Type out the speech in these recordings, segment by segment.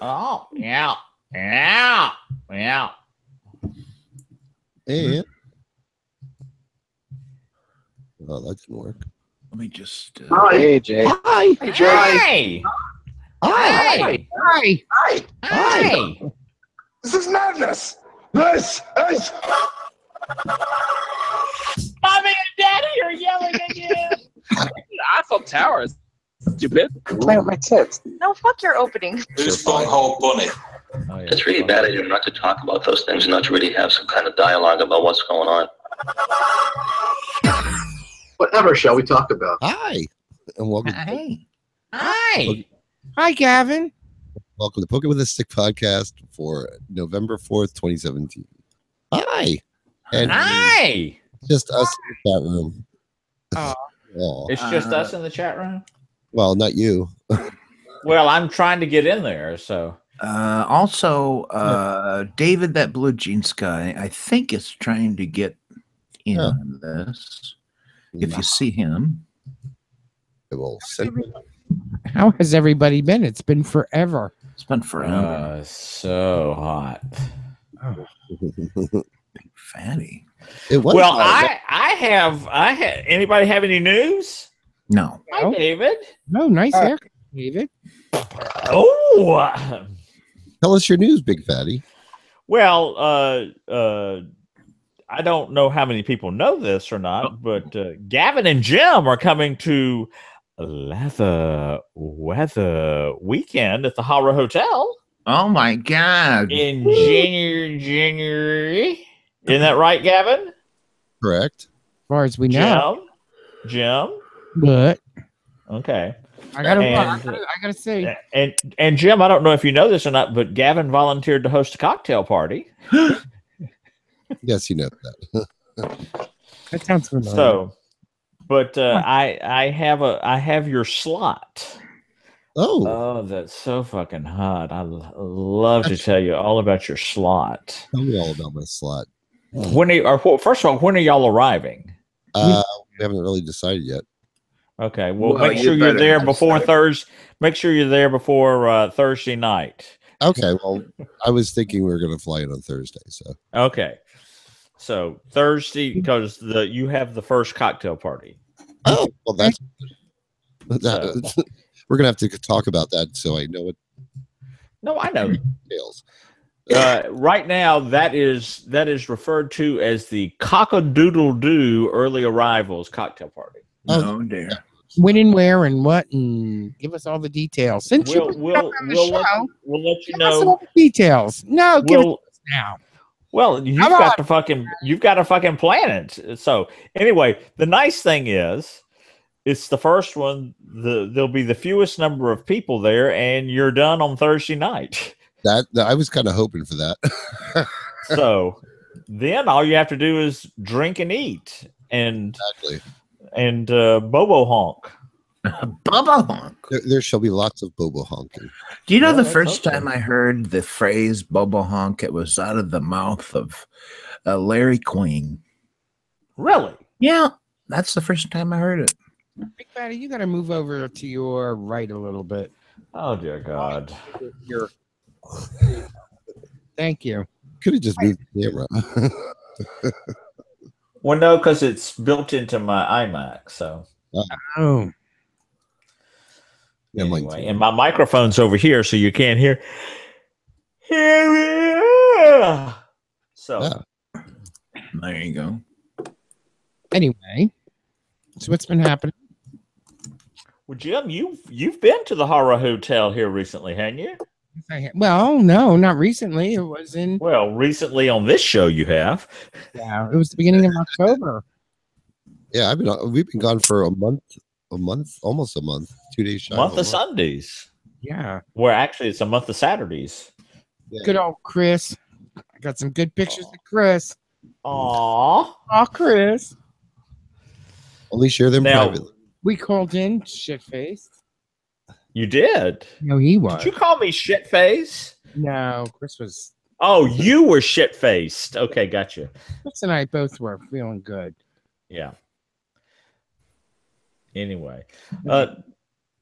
Oh, yeah. Yeah. Yeah. And oh, that didn't work. Let me just. Hey, Jay. Hi. Hey, Jay. Hi. Hi. Hi. Hi. This is madness. This is. Mommy and Daddy are yelling again. Eiffel Tower is stupid. Play with my tits. No, fuck your opening. Who's bunghole bunny? Oh, yeah. It's really bad idea not to talk about those things and not to really have some kind of dialogue about what's going on. Whatever shall we talk about? Hi. And welcome. Hey. Hi. Hi, Gavin. Welcome to Pokin a Stick podcast for November 4th, 2017. Hi. And Hi. just us in the chat room. Oh. It's just us in the chat room? Well, not you. Well, I'm trying to get in there, so. Also, David, that blue jeans guy, I think is trying to get in on this. If you see him, I will send How has everybody been? It's been forever. it's been forever. So hot. Fatty. it was Well, hot. I have anybody have any news? No. Hi, David. No, nice hair, David. Oh, Tell us your news, Big Fatty. well, I don't know how many people know this or not, but Gavin and Jim are coming to Leather Weather Weekend at the Horror Hotel Oh my God. in January. Isn't that right, Gavin? Correct. As far as we know. Jim. But Okay. I gotta And- I gotta say, And Jim, I don't know if you know this or not, but Gavin volunteered to host a cocktail party. Yes, you know that. that sounds familiar. So, but I have your slot. Oh, Oh, that's so fucking hot! I love to tell you all about your slot. tell me all about my slot. When first of all, when are y'all arriving? We haven't really decided yet. Okay, well, Well, make you sure you're better there not before decide. Thursday. Make sure you're there before Thursday night. Okay, well, I was thinking we were going to fly in on Thursday, so Okay, so Thursday because you have the first cocktail party. oh, well, that's So- we're going to have to talk about that so I know what No, I know. details. Right now, that is referred to as the Cock-a-Doodle-Doo early arrivals cocktail party. Oh, dear. when and where and what, and give us all the details. Since We'll you put it on the let show, you give us know. all the details. No, give We'll, us now. well, you've Come got to fucking plan it. So anyway, the nice thing is, it's the first one. There'll be the fewest number of people there, and you're done on Thursday night. That I was kind of hoping for that. So then all you have to do is drink and eat and Exactly. bobo honk. Bubba honk. There shall be lots of bobo honking. Do you know Well, the let's first hope so. time I heard the phrase Bubba honk, it was out of the mouth of Larry Queen. Really? Yeah, that's the first time I heard it. Big Fatty, you got to move over to your right a little bit. Oh dear God. Your Thank you. Could have just moved the camera. Well, no, because it's built into my iMac. So Oh, Yeah, mine anyway, too. and my microphone's over here, so you can't hear. So Yeah. There you go. anyway, so what's been happening? well, Jim, you've been to the Horror Hotel here recently, haven't you? Well, no, not recently. It was in Well, recently on this show you have. it was the beginning of October. Yeah, we've been gone for a month, almost a month, 2 days shy. Month of a of Sundays. Yeah, Well, actually, it's a month of Saturdays. Yeah. good old Chris. I got some good pictures of Chris. Aww. Oh, Chris. Only share them Now- privately. We called in shit faced. You did. No, he was. Did you call me shit face? No, Chris was. Oh, you were shit faced. Okay, gotcha. Chris and I both were feeling good. Yeah. Anyway,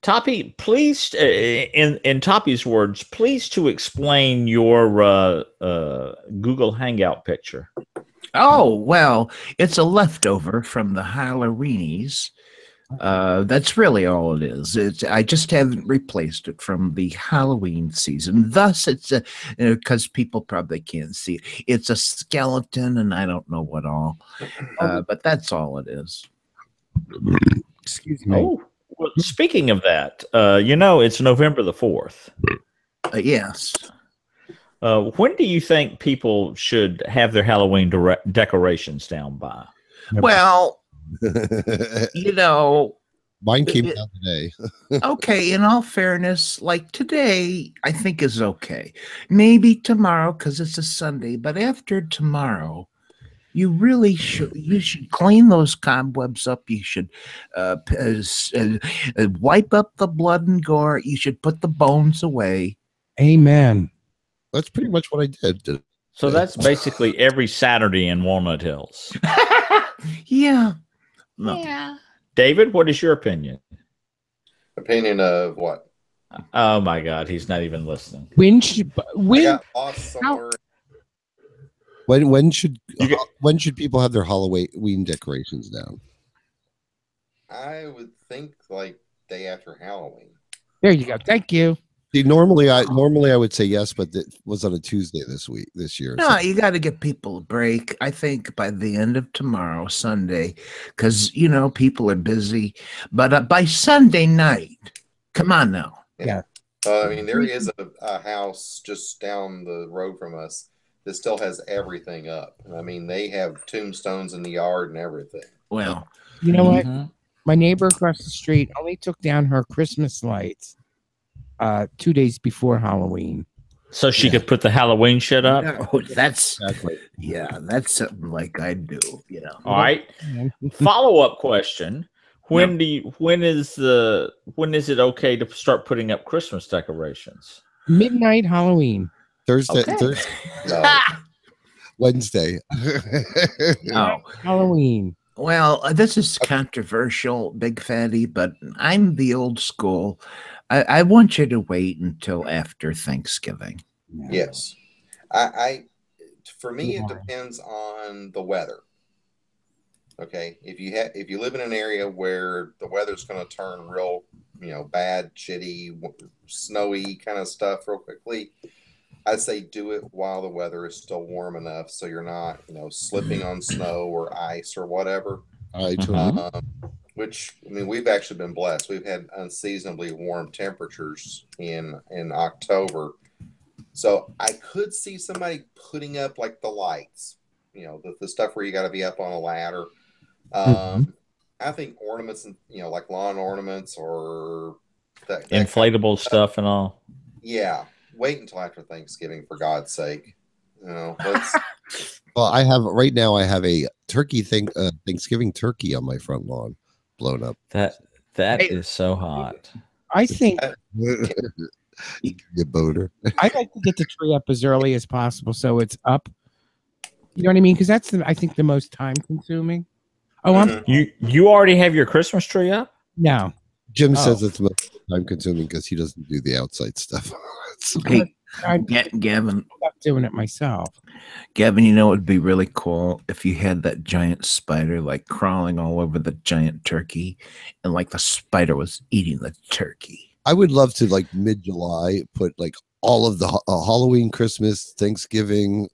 Toppy, please, in Toppy's words, please to explain your Google Hangout picture. Oh, well, it's a leftover from the Halloweenies. That's really all it is. I just haven't replaced it from the Halloween season. Thus, it's because people probably can't see it. It's a skeleton, and I don't know what all. But that's all it is. Excuse me. Oh, well, speaking of that, it's November the 4th. Yes. When do you think people should have their Halloween decorations down by? Well, Mine came down today. okay, in all fairness, like today, I think is okay. Maybe tomorrow because it's a Sunday, but after tomorrow, you really should. You should clean those cobwebs up. You should wipe up the blood and gore. You should put the bones away. Amen. That's pretty much what I did. So that's basically every Saturday in Walnut Hills. Yeah. No. Yeah. David, what is your opinion? Opinion of what? Oh my God, he's not even listening. When should I got lost somewhere. When should people have their Halloween decorations down? I would think like day after Halloween. There you go. Thank you. See, normally I would say yes, but it was on a Tuesday this year. No, you got to give people a break. I think by the end of tomorrow, Sunday, because people are busy. But by Sunday night, come on now. Yeah. I mean, there is a house just down the road from us that still has everything up. I mean, they have tombstones in the yard and everything. Well, you know what? My neighbor across the street only took down her Christmas lights 2 days before Halloween. So she could put the Halloween shit up? No, that's that's something like I do, All right. Follow-up question. When is it okay to start putting up Christmas decorations? Midnight Halloween. Thursday. Okay. No. Wednesday. No. Halloween. Well, this is controversial, Big Fatty, but I'm the old school. I want you to wait until after Thanksgiving. Yes. For me, it depends on the weather. Okay. If you live in an area where the weather's going to turn real, bad, shitty, snowy kind of stuff real quickly, I'd say do it while the weather is still warm enough so you're not, slipping on snow or ice or whatever. Which, I mean, we've actually been blessed. We've had unseasonably warm temperatures in October. So I could see somebody putting up like the lights, the stuff where you got to be up on a ladder. I think ornaments, like lawn ornaments or that inflatable stuff and all. Yeah. Wait until after Thanksgiving, for God's sake. Well, I have a Thanksgiving turkey on my front lawn, blown up. That is so hot. I think the boater. I'd like to get the tree up as early as possible so it's up. You know what I mean? Because that's I think the most time consuming. Oh, you already have your Christmas tree up? No. Jim says it's the most time consuming because he doesn't do the outside stuff. Hey, Gavin, I'm doing it myself. Gavin, it would be really cool if you had that giant spider like crawling all over the giant turkey, and like the spider was eating the turkey. I would love to, like, mid-July, put like all of the Halloween, Christmas, Thanksgiving,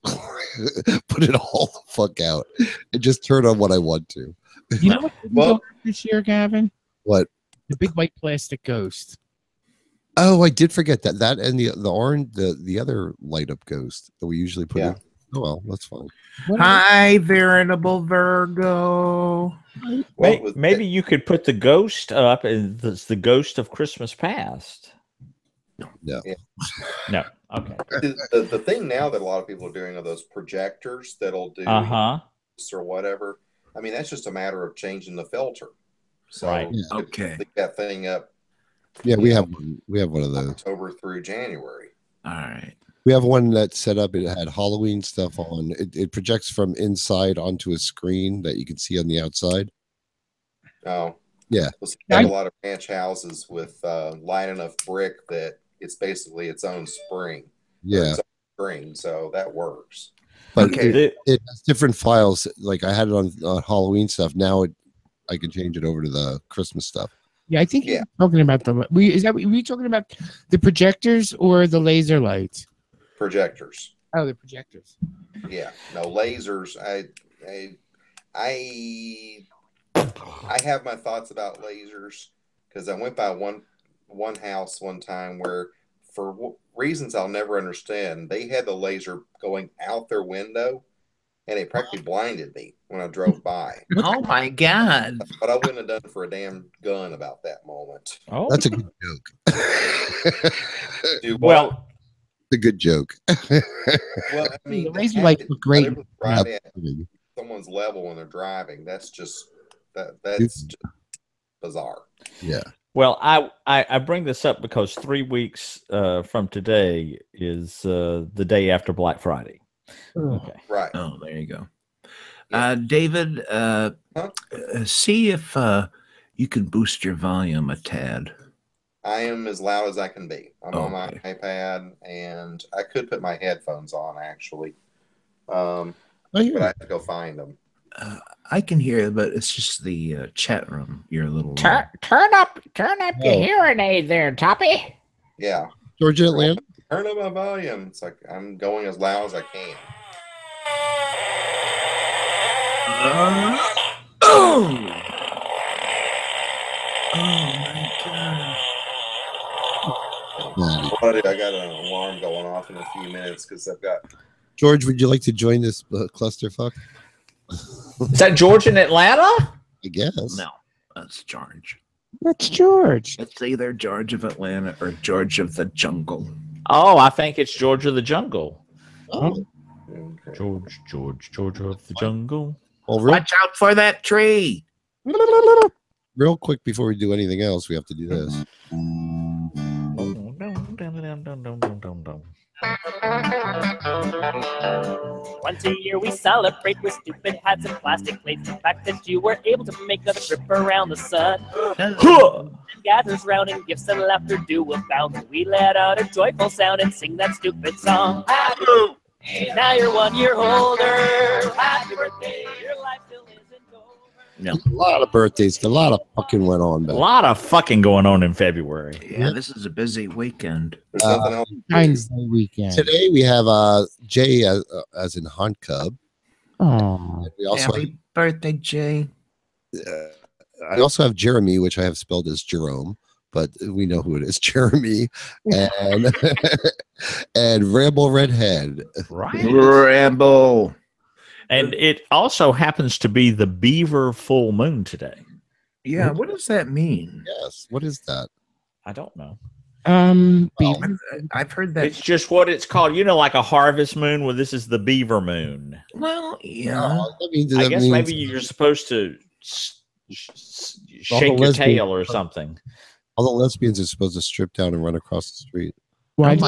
put it all the fuck out and just turn on what I want to. You know what didn't go this year, Gavin? What? The big white plastic ghost. Oh, I did forget that. That and the orange, the other light up ghost that we usually put in. Oh well, that's fine. Hi, veritable Virgo. Maybe you could put the ghost up, and it's the ghost of Christmas past. No. Yeah. No. Okay. The thing now that a lot of people are doing are those projectors that'll do or whatever. I mean, that's just a matter of changing the filter. So right. Okay. That thing up. Yeah, we have one of those. October through January. All right. We have one that's set up. It had Halloween stuff on. It projects from inside onto a screen that you can see on the outside. Oh. Yeah. Well, see, we have a lot of ranch houses with line enough brick that it's basically its own spring. Yeah. Its own spring, so that works. But Okay. it has different files. Like I had it on Halloween stuff. Now I can change it over to the Christmas stuff. Yeah, I think you're talking about were you talking about the projectors or the laser lights? Projectors. Oh, the projectors. Yeah. No lasers. I have my thoughts about lasers because I went by one house one time where, for reasons I'll never understand, they had the laser going out their window, and it practically blinded me when I drove by. Oh my God! But I wouldn't have done for a damn gun about that moment. Oh, That's a good joke. well, it's a good joke. Well, I mean, The laser lights look great. Right at someone's level when they're driving. That's just just bizarre. Yeah. Well, I bring this up because 3 weeks from today is the day after Black Friday. Okay. Right. Oh, there you go. David, see if you can boost your volume a tad. I am as loud as I can be. I'm on my iPad, and I could put my headphones on actually, but I have to go find them. I can hear, but it's just the chat room. You're a little turn up your hearing aid there, Toppy. Yeah, Georgia, Atlanta. Turn up my volume. It's like I'm going as loud as I can. Oh my God! I got an alarm going off in a few minutes because I've got. George, would you like to join this clusterfuck? Is that George in Atlanta? I guess. No, that's George. That's George. It's either George of Atlanta or George of the Jungle. Oh, I think it's George of the Jungle. Oh. Okay. George of the Jungle. Well, Watch out for that tree. real quick before we do anything else, we have to do this. Once a year we celebrate with stupid hats and plastic plates. The fact that you were able to make a trip around the sun. Gathers round and gifts and laughter do abound. We let out a joyful sound and sing that stupid song. Happy birthday, now you're 1 year older. Happy birthday, your life still isn't over. No. A lot of birthdays. A lot of fucking went on. A lot of fucking going on in February. Yeah, this is a busy weekend. Valentine's Day weekend. Today we have Jay as in Hunt Cub. Oh, we also happy birthday, Jay. I also have Jeremy, which I have spelled as Jerome, but we know who it is, Jeremy, and and Rambo Redhead. Right, Rambo. And it also happens to be the Beaver full moon today. Yeah, what does that mean? Yes, what is that? I don't know. I've heard that. It's just what it's called. You know, like a harvest moon. Well, this is the Beaver moon. Well, yeah. I guess maybe you're supposed to shake your tail or something. All the lesbians are supposed to strip down and run across the street. What?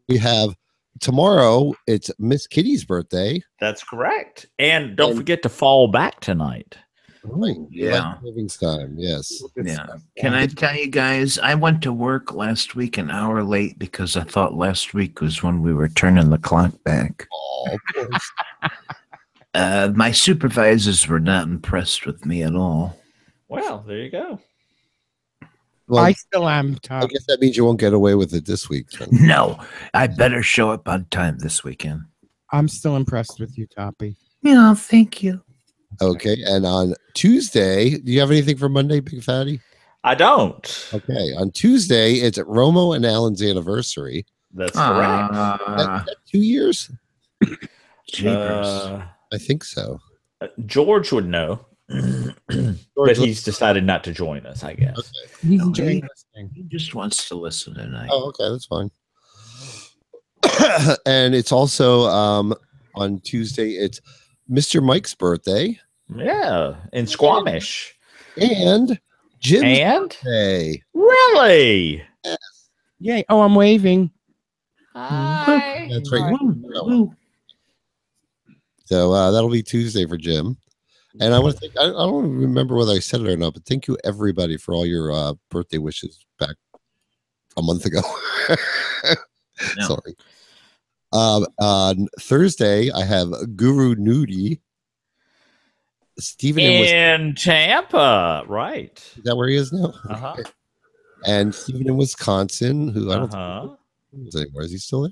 We have tomorrow. It's Miss Kitty's birthday. That's correct. And don't forget to fall back tonight. Right. Yeah. Livingstone. Yes. Yeah. Can I tell you guys? I went to work last week an hour late because I thought last week was when we were turning the clock back. Oh, of course. My supervisors were not impressed with me at all. Well, there you go. Well, I still am tough. I guess that means you won't get away with it this week. Then. No, I better show up on time this weekend. I'm still impressed with you, Toppy. Yeah, thank you. Okay, and on Tuesday, do you have anything for Monday, Big Fatty? I don't. Okay, on Tuesday, it's Romo and Alan's anniversary. That's correct. That 2 years? Jeepers. I think so. George would know, but he's decided not to join us, I guess. Okay. He's enjoying listening. He just wants to listen tonight. Oh, okay, that's fine. And it's also on Tuesday, it's Mr. Mike's birthday. Yeah, in Squamish. And Jim's And? birthday. Really? Yes. Yay. Oh, I'm waving. That's right. So that'll be Tuesday for Jim. And I want to thank, I don't remember whether I said it or not, but thank you everybody for all your birthday wishes back a month ago. No. Sorry. On Thursday, I have Guru Nudie. Stephen in Tampa, right? Is that where he is now? Uh-huh. And Stephen in Wisconsin, who I don't Uh-huh. think anymore. Is he still there?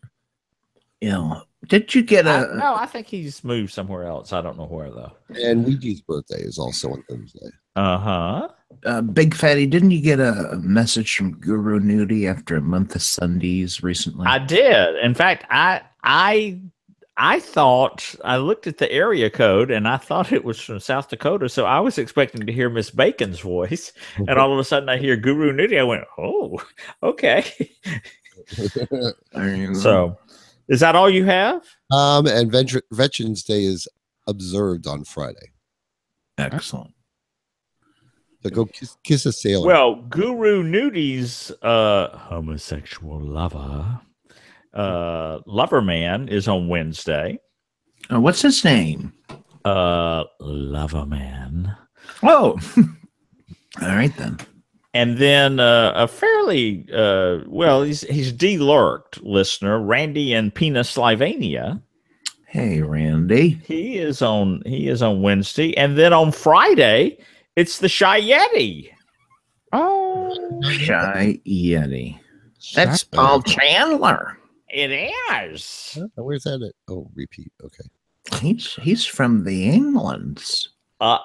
Yeah. Did you get a? No, I think he's moved somewhere else. I don't know where though. And Ouija's birthday is also on Thursday. Uh-huh. Big Fatty, didn't you get a message from Guru Nudie after a month of Sundays recently? I did. In fact, I thought I looked at the area code and I thought it was from South Dakota. So I was expecting to hear Miss Bacon's voice. And all of a sudden I hear Guru Nudie. I went, oh, okay. So is that all you have? And Veterans Day is observed on Friday. Excellent. So go kiss a sailor. Well, Guru Nudie's homosexual lover man is on Wednesday. What's his name? Lover man. Oh, all right then. And then a fairly he's de-lurked listener, Randy in Pennsylvania. Hey, Randy. He is on Wednesday, and then on Friday it's the Shy Yeti. Oh, Shy Yeti. That's Paul Chandler. It is. Where's that at? Oh, repeat. Okay. He's from the Englands. I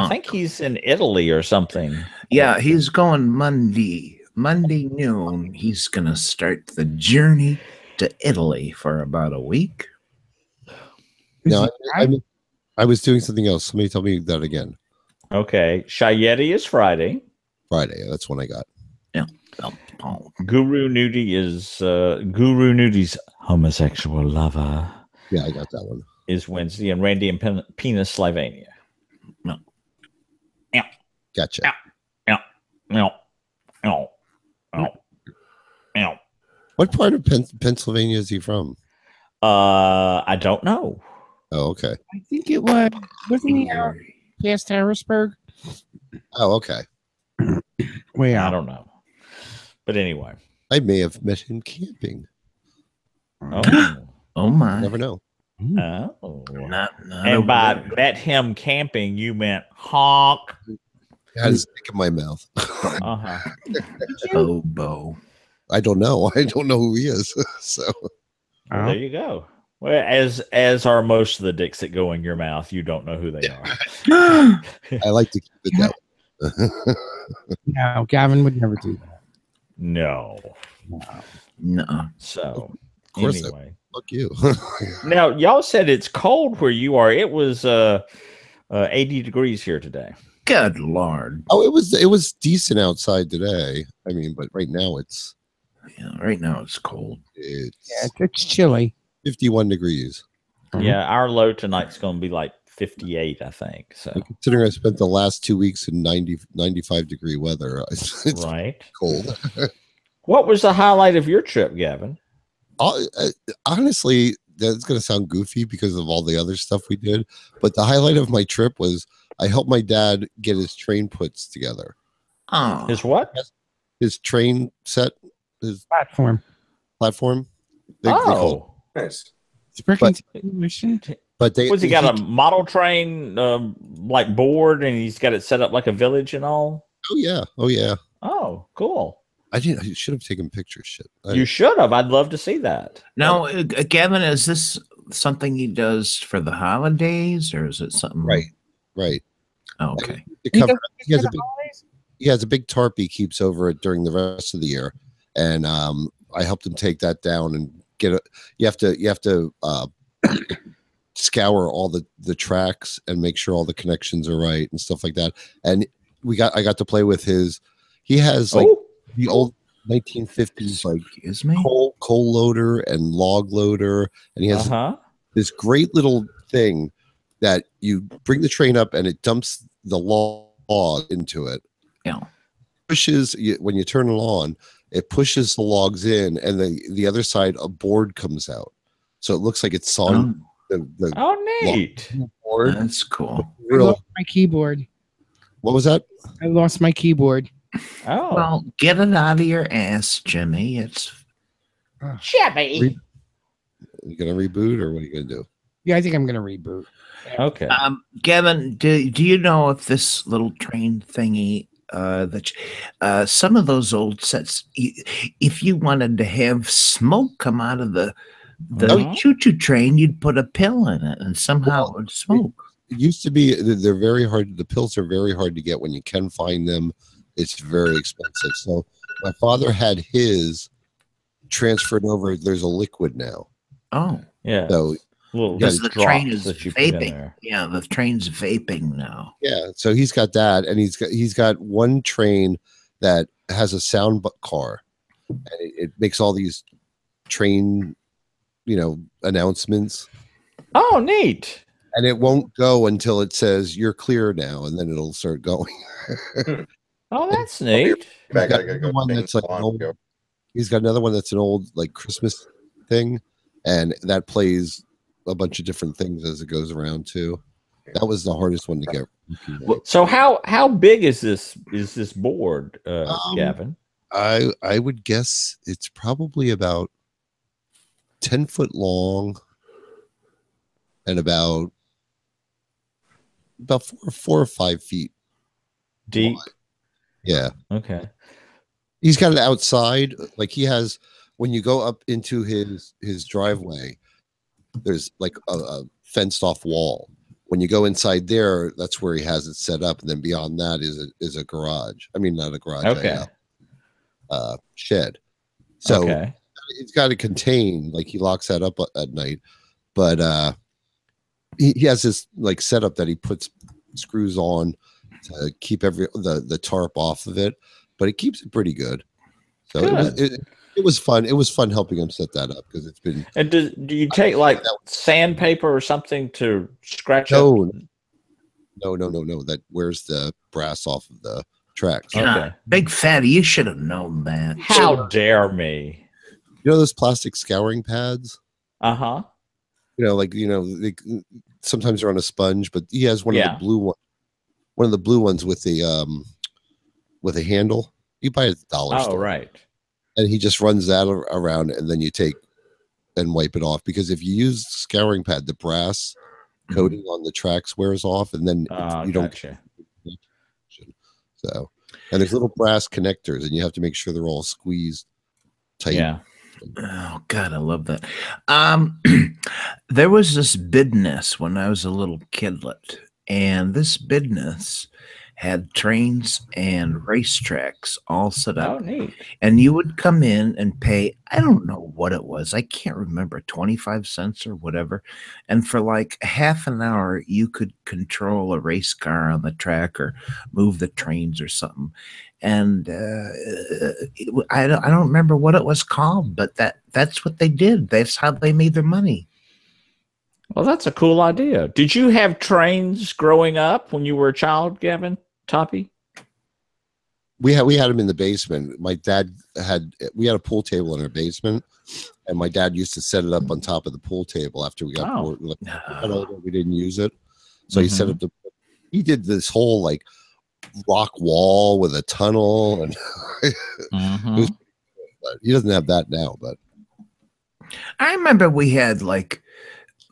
think he's in Italy or something. Yeah, he's going Monday noon. He's gonna start the journey to Italy for about a week. No, I was doing something else. Somebody tell me that again. Okay, Shy Yeti is Friday. Friday. That's when I got. Yeah. Guru Nudie is Guru Nudie's homosexual lover. Yeah, I got that one. Is Wednesday, and Randy in Pennsylvania. No. Yeah. Gotcha. Yeah. No. No. No. No. What part of Pennsylvania is he from? I don't know. Oh, okay. I think it wasn't he out past Harrisburg? Oh, okay. Way out. I don't know. But anyway, I may have met him camping. Oh my! Never know. Oh, not and by met him camping, you meant honk. I had his stick in my mouth. Bobo. I don't know. I don't know who he is. So well, there you go. Well, as are most of the dicks that go in your mouth, you don't know who they are. I like to keep it that way. No, Gavin would never do that. No. So of course anyway, fuck you. Now y'all said it's cold where you are. It was 80 degrees here today. Good Lord. Oh, it was decent outside today. I mean, but right now it's cold. It's chilly. 51 degrees. Yeah, our low tonight's going to be like 58, I think. So considering I spent the last 2 weeks in 95 degree weather, it's right cold. What was the highlight of your trip, Gavin? Honestly, that's going to sound goofy because of all the other stuff we did, but the highlight of my trip was I helped my dad get his train puts together. Oh, his what? His train set, his platform. Oh, nice. But they was he got a model train like board, and he's got it set up like a village and all? Oh yeah. Oh, cool. I should have taken pictures. Shit. You should have. I'd love to see that. Now, Gavin, is this something he does for the holidays, or is it something? Right. Oh, okay. He has a big tarp he keeps over it during the rest of the year, and I helped him take that down and get it. You have to scour all the tracks and make sure all the connections are right and stuff like that. And I got to play with his. He has like the old 1950s like coal loader and log loader, and he has this great little thing that you bring the train up and it dumps the log into it. Yeah. When you turn it on, it pushes the logs in, and the other side a board comes out, so it looks like it's sawing. Neat. board. That's cool. I lost my keyboard. What was that? I lost my keyboard. Oh, Well, get it out of your ass, Jimmy. It's Jimmy. You gonna reboot or what are you gonna do? Yeah, I think I'm gonna reboot. okay. Gavin, do you know if this little train thingy some of those old sets, if you wanted to have smoke come out of the choo-choo train, you'd put a pill in it and somehow it would smoke. It used to be, they're very hard. The pills are very hard to get when you can find them. It's very expensive. So my father had his transferred over. There's a liquid now. Oh, yeah. So because the train is vaping. Yeah, the train's vaping now. Yeah, so he's got that, and he's got one train that has a sound car, and it makes all these train, announcements. Oh, neat. And it won't go until it says you're clear now, and then it'll start going. Oh, that's neat. He's got another one that's an old like Christmas thing, and that plays a bunch of different things as it goes around too. That was the hardest one to get. So how big is this board, Gavin? I would guess it's probably about 10 foot long and about 4 or 5 feet deep. Wide. Yeah. Okay. He's got it outside. Like he has, when you go up into his driveway, there's like a fenced off wall. When you go inside there, that's where he has it set up, and then beyond that is a garage. I mean, not a garage. Okay. A shed. So it's got to contain. Like he locks that up at night, but he has this like setup that he puts screws on to keep the tarp off of it, but it keeps it pretty good. So it was fun. It was fun helping him set that up because it's been. And do you take like sandpaper or something to scratch up? No. That wears the brass off of the tracks. Okay. Big fatty, you should have known that. How dare me? You know those plastic scouring pads? Uh-huh. They, sometimes they're on a sponge, but he has one of the blue ones with a handle. You buy it at the dollar store. Oh, right. And he just runs that around, and then you take and wipe it off. Because if you use scouring pad, the brass coating on the tracks wears off, and then you don't. So, and there's little brass connectors, and you have to make sure they're all squeezed tight. Yeah. Oh God, I love that. There was this business when I was a little kidlet, and this business had trains and racetracks all set up. Oh, neat. And you would come in and pay, I don't know what it was. I can't remember, 25 cents or whatever. And for like half an hour, you could control a race car on the track or move the trains or something. And I don't remember what it was called, but that's what they did. That's how they made their money. Well, that's a cool idea. Did you have trains growing up when you were a child, Gavin? Toppy? We had them in the basement. My dad we had a pool table in our basement, and my dad used to set it up on top of the pool table after we got bored. We didn't use it, so he set up he did this whole like rock wall with a tunnel, and but he doesn't have that now. But I remember we had like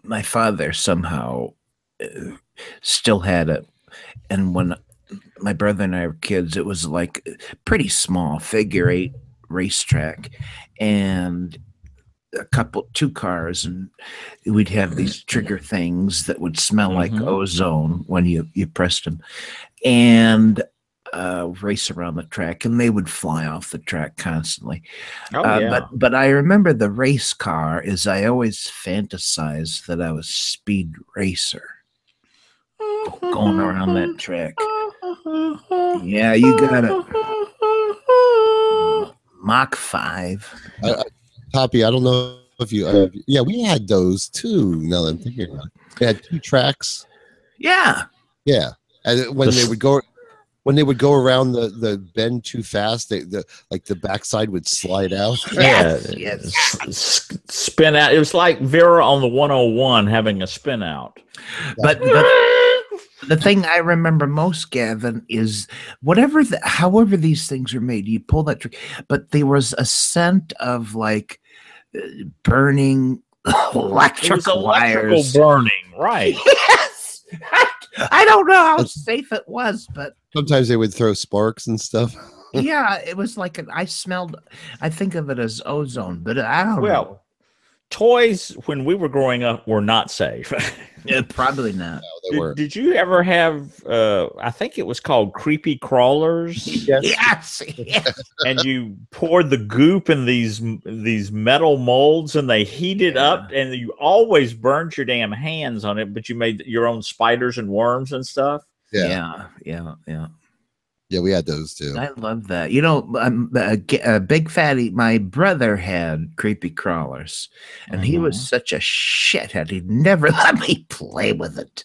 my father somehow still had it, and when my brother and I were kids, it was like pretty small figure 8 racetrack, and two cars, and we'd have these trigger things that would smell like ozone when you pressed them, and race around the track, and they would fly off the track constantly. But I remember the race car is I always fantasized that I was Speed Racer going around that track. Yeah, you got it. Mach 5. Poppy, I don't know if you yeah, we had those too. Now that I'm thinking about it. They had 2 tracks. Yeah. And when they would go when they would go around the bend too fast, the backside would slide out. Spin out. It was like Vera on the 101 having a spin out. But the thing I remember most, Gavin, is however these things are made, you pull that trick, but there was a scent of like burning electric wires. Burning, right? Yes. I don't know how safe it was, but sometimes they would throw sparks and stuff. Yeah, it was like I think of it as ozone, but I don't know. Toys when we were growing up were not safe. Yeah, probably not. No, did you ever have I think it was called creepy crawlers? Yes. And you poured the goop in these metal molds and they heated up and you always burned your damn hands on it, but you made your own spiders and worms and stuff. Yeah, we had those too. I love that. You know, a Big Fatty, my brother had creepy crawlers, and he was such a shithead. He'd never let me play with it.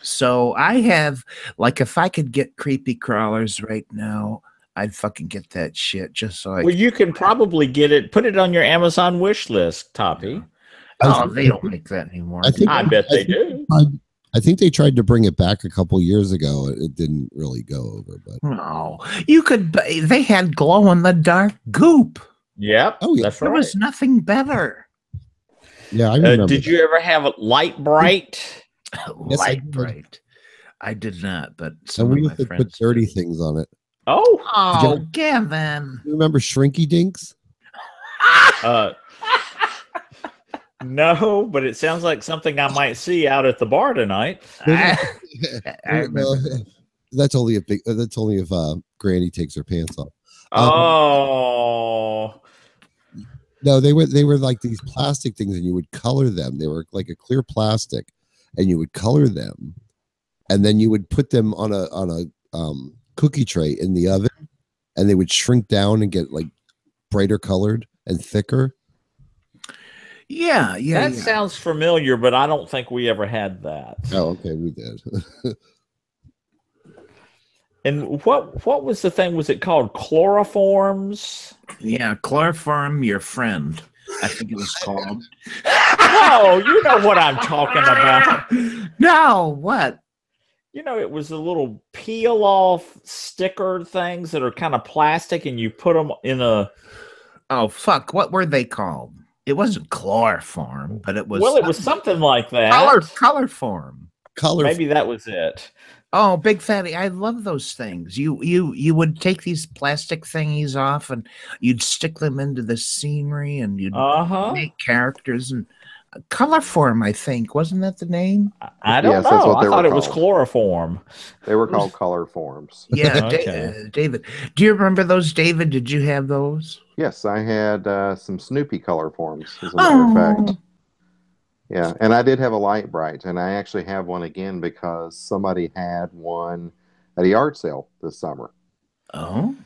So I have, like, if I could get creepy crawlers right now, I'd fucking get that shit just so I. Well, you can probably get it. Put it on your Amazon wish list, Toppy. Oh, they don't make that anymore. I bet they do. I think they tried to bring it back a couple years ago. It didn't really go over, but no, you could. They had glow in the dark goop. Yep. Oh, yeah. There was nothing better. Yeah, I remember. Did you ever have a Light Bright? Light Bright. I did not, but some of my friends put dirty things on it. Oh, Gavin! You remember Shrinky Dinks? No, but it sounds like something I might see out at the bar tonight. That's only if Granny takes her pants off. No, they were like these plastic things, and you would color them. They were like a clear plastic, and you would color them, and then you would put them on a cookie tray in the oven, and they would shrink down and get like brighter colored and thicker. Yeah. That sounds familiar, but I don't think we ever had that. Oh, okay, we did. And what was the thing? Was it called chloroforms? Yeah, chloroform your friend, I think it was called. Oh, you know what I'm talking about. No, what? You know, it was the little peel-off sticker things that are kind of plastic, and you put them in a... Oh, fuck. What were they called? It wasn't chloroform, but it was... Well, it was something like that. Colorform. Maybe that was it. Oh, Big Fatty, I love those things. You would take these plastic thingies off and you'd stick them into the scenery and you'd make characters and Colorform, I think. Wasn't that the name? I don't know. I thought it was chloroform. They were called color forms. Yeah, David. Do you remember those, David? Did you have those? Yes, I had some Snoopy color forms, as a matter of fact. Yeah, and I did have a Light Bright, and I actually have one again because somebody had one at a yard sale this summer. Oh.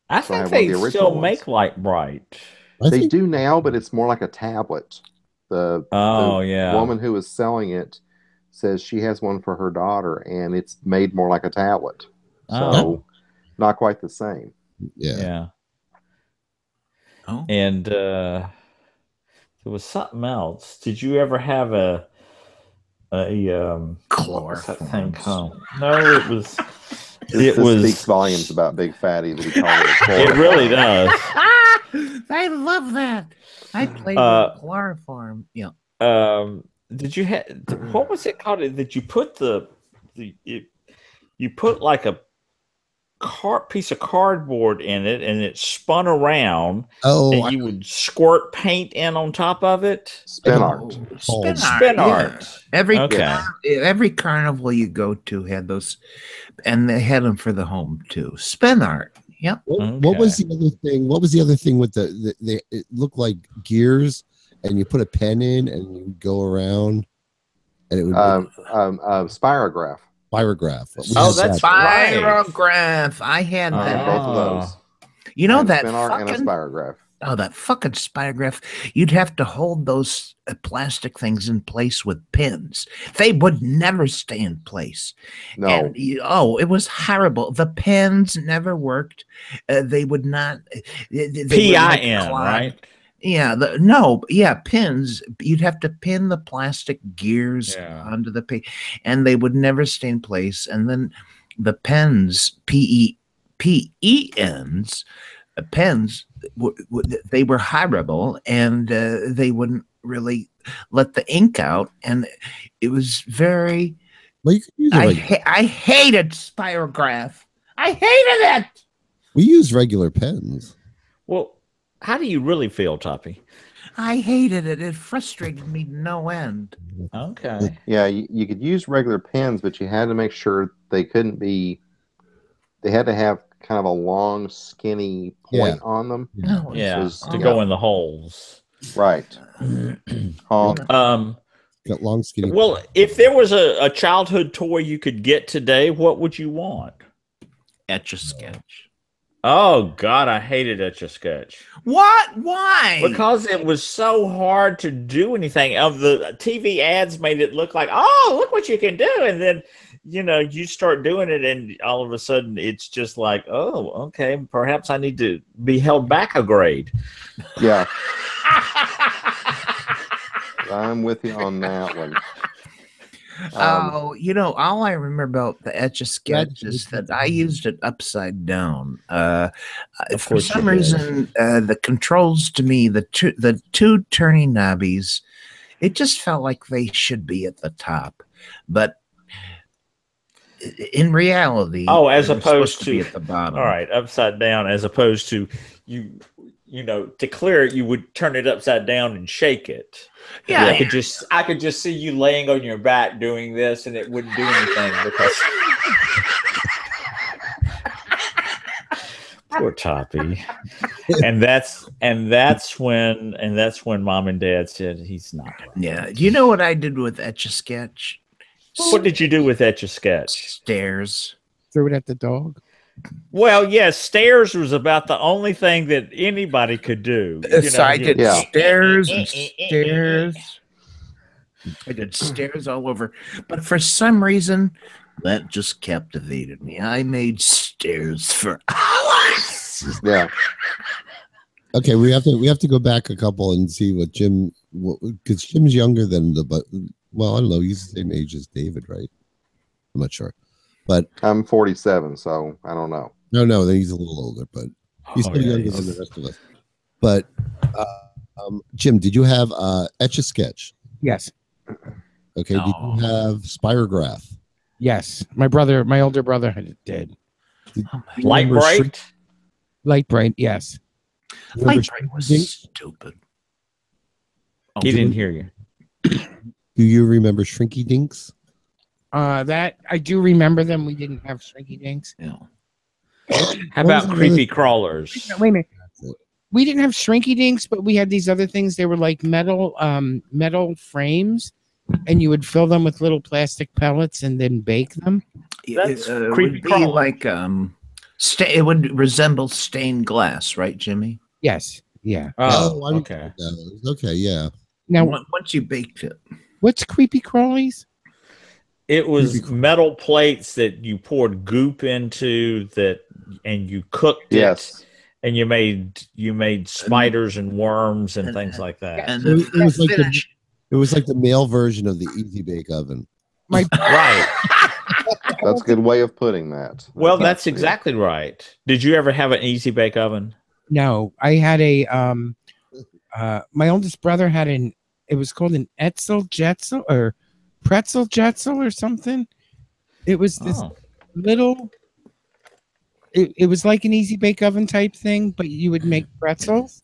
I think they still make Light Bright. They do now, but it's more like a tablet. The woman who is selling it says she has one for her daughter, and it's made more like a tablet. So not quite the same. Yeah. Oh. And there was something else. Did you ever have a chloroform? No, it was. This speaks volumes about Big Fatty that he called it. It really does. I love that. I played with chloroform. Yeah. Did you have what was it called? That you put you put like a piece of cardboard in it, and it spun around. And you would squirt paint in on top of it. Spin art. Spin art. Every carnival you go to had those, and they had them for the home too. Spin art. Yep. What was the other thing? What was the other thing with it looked like gears, and you put a pen in and you go around, and it would spirograph. Spirograph. Oh, that's Spirograph. I had that. Both of those. You know And that spin art and a fucking spirograph. Oh, that fucking spirograph. You'd have to hold those plastic things in place with pins. They would never stay in place. No. And it was horrible. The pins never worked. They would not. They were like PIN, clogged. right? Yeah, pins. You'd have to pin the plastic gears onto the pin, and they would never stay in place. And then the pens, PENs, pens, they were horrible, and they wouldn't really let the ink out, and it was very. Well, you could use it I hated spirograph. I hated it. We use regular pens. Well, how do you really feel, Toppy? I hated it. It frustrated me to no end. Okay. Yeah, you could use regular pens, but you had to make sure they couldn't be. They had to have kind of a long, skinny point on them. To go in the holes. Right. Got long, skinny. Well, if there was a childhood toy you could get today, what would you want? Etch-a-Sketch. Oh God, I hated Etch-a-Sketch. What? Why? Because it was so hard to do anything. Of the TV ads made it look like, oh, look what you can do, and then you start doing it, and all of a sudden it's just like, oh, okay, perhaps I need to be held back a grade. Yeah. I'm with you on that one. All I remember about the Etch-a-Sketch is that I used it upside down. For some reason, the controls to me, the two turning knobbies, it just felt like they should be at the top, but in reality, as opposed to be at the bottom. All right, upside down, as opposed to to clear it, you would turn it upside down and shake it. Yeah, I could just see you laying on your back doing this, and it wouldn't do anything because poor Toppy. and that's when Mom and Dad said he's not. Yeah. Do you know what I did with Etch-a-Sketch? What did you do with Etch-a-Sketch? Stairs. Threw it at the dog. Well, yes, stairs was about the only thing that anybody could do. So I did stairs and stairs. I did stairs all over. But for some reason, that just captivated me. I made stairs for hours. Yeah. Okay, we have to go back a couple and see what Jim, because Jim's younger than I don't know, he's the same age as David, right? I'm not sure. But I'm 47, so I don't know. No, then he's a little older, but he's still younger than the rest of us. But Jim, did you have Etch-a-Sketch? Yes. Okay. Did you have Spirograph? Yes. My older brother did. Light Bright? Light Bright, yes. Light Bright was stupid. He didn't hear you. Do you remember Shrinky Dinks? That I do remember them. We didn't have Shrinky Dinks. Yeah. How about Creepy Crawlers? Wait a minute. We didn't have Shrinky Dinks, but we had these other things. They were like metal frames, and you would fill them with little plastic pellets and then bake them. That's Creepy Crawlers. Like it would resemble stained glass, right, Jimmy? Yes. Yeah. Oh, okay. Okay, yeah. Now, once you baked it, what's Creepy Crawlies? It was metal plates that you poured goop into and you cooked it, and you made spiders and worms and things like that. And it was like the male version of the Easy Bake Oven. Right. That's a good way of putting that. Well, that's exactly right. Did you ever have an Easy Bake Oven? No, I had my oldest brother had it was called an Etzel Jetzel or Pretzel Jetzel or something. It was this little. It was like an Easy Bake Oven type thing, but you would make pretzels.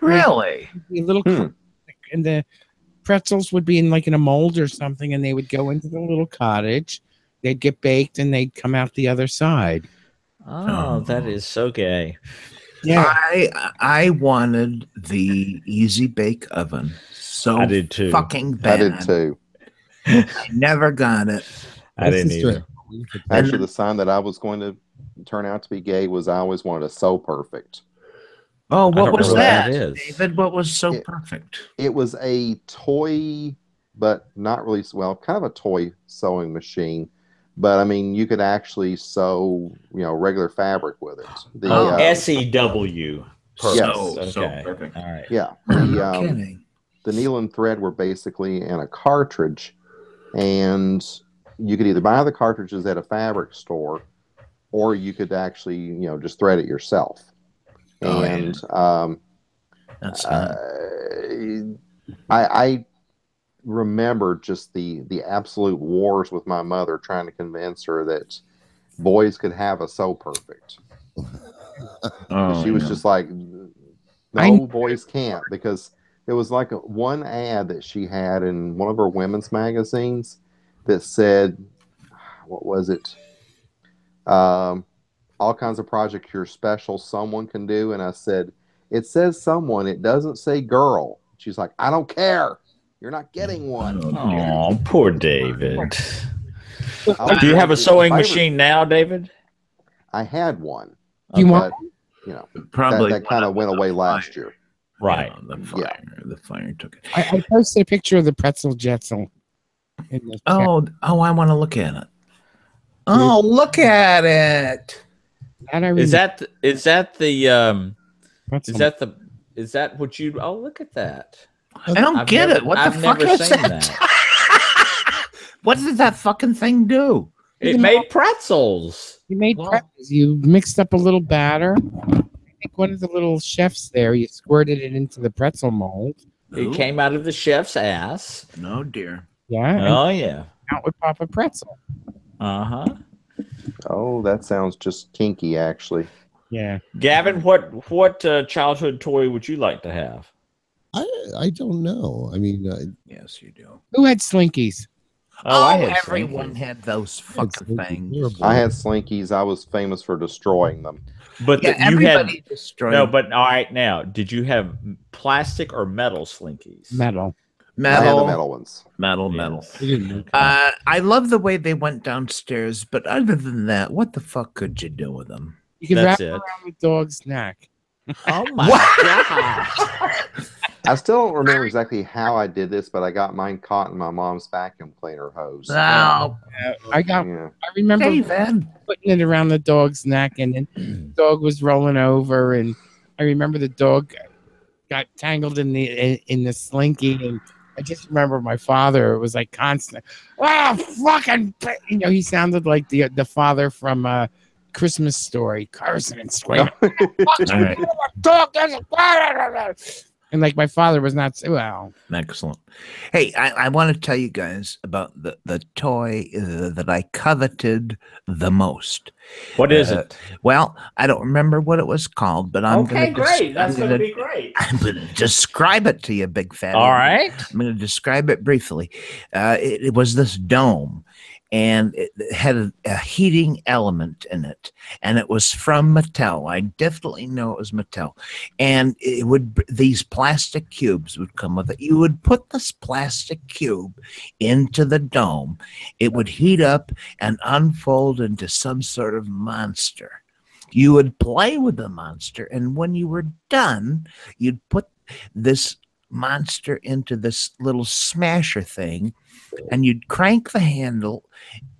Really? A little, and the pretzels would be in a mold or something, and they would go into the little cottage. They'd get baked, and they'd come out the other side. Oh, that is so gay. Yeah, I wanted the Easy Bake Oven so I did too. Fucking bad. I did too. I never got it. I didn't either. Actually, the sign that I was going to turn out to be gay was I always wanted a So Perfect. Oh, what was that, is. David? What was So Perfect? It was a toy, but not really, well, kind of a toy sewing machine. But I mean, you could actually sew, regular fabric with it. SEW. Yes. So perfect. All right. Yeah. No kidding. The needle and thread were basically in a cartridge, and you could either buy the cartridges at a fabric store, or you could actually, just thread it yourself. That's I remember just the absolute wars with my mother trying to convince her that boys could have a So Perfect. She was just like, no, boys can't, because there was like one ad that she had in one of her women's magazines that said, what was it? All kinds of projects you're special someone can do. And I said, it says someone, it doesn't say girl. She's like, I don't care. You're not getting one. Oh, poor David. Do you have a sewing machine now, David? I had one. Do you want? Probably that kind of went away last year. Right. The fire took it. I posted a picture of the pretzel jetzel. I want to look at it. Oh, look at it. Is that what you? Oh, look at that. I don't get it. What the fuck is that? What did that fucking thing do? It made pretzels. You made pretzels. You mixed up a little batter. I think one of the little chefs there, you squirted it into the pretzel mold. It came out of the chef's ass. No, dear. Yeah. Oh, yeah. Out would pop a pretzel. Uh-huh. Oh, that sounds just kinky, actually. Yeah. Gavin, what childhood toy would you like to have? I don't know. I mean, yes, you do. Who had Slinkies? Everyone had those fucking things. I had Slinkies. I was famous for destroying them. But everybody destroyed them. But all right, now, did you have plastic or metal Slinkies? Metal. I had the metal ones. Metal. I love the way they went downstairs, but other than that, what the fuck could you do with them? You can wrap around the dog's neck. Oh my god! I still don't remember exactly how I did this, but I got mine caught in my mom's vacuum cleaner hose. No, I remember putting it around the dog's neck, and then the dog was rolling over, and I remember the dog got tangled in the slinky, and I just remember my father was like constant. Fucking! He sounded like the father from Christmas Story, cursing and screaming. And like my father was not well. Excellent. Hey, I want to tell you guys about the toy that I coveted the most. What is it? Well, I don't remember what it was called, but I'm okay. Great, that's going to be great. I'm going to describe it to you, big fatty. All right. I'm going to describe it briefly. It was this dome. And it had a heating element in it, and it was from Mattel. I definitely know it was Mattel. And these plastic cubes would come with it. You would put this plastic cube into the dome. It would heat up and unfold into some sort of monster. You would play with the monster, and when you were done, you'd put this monster into this little smasher thing, and you'd crank the handle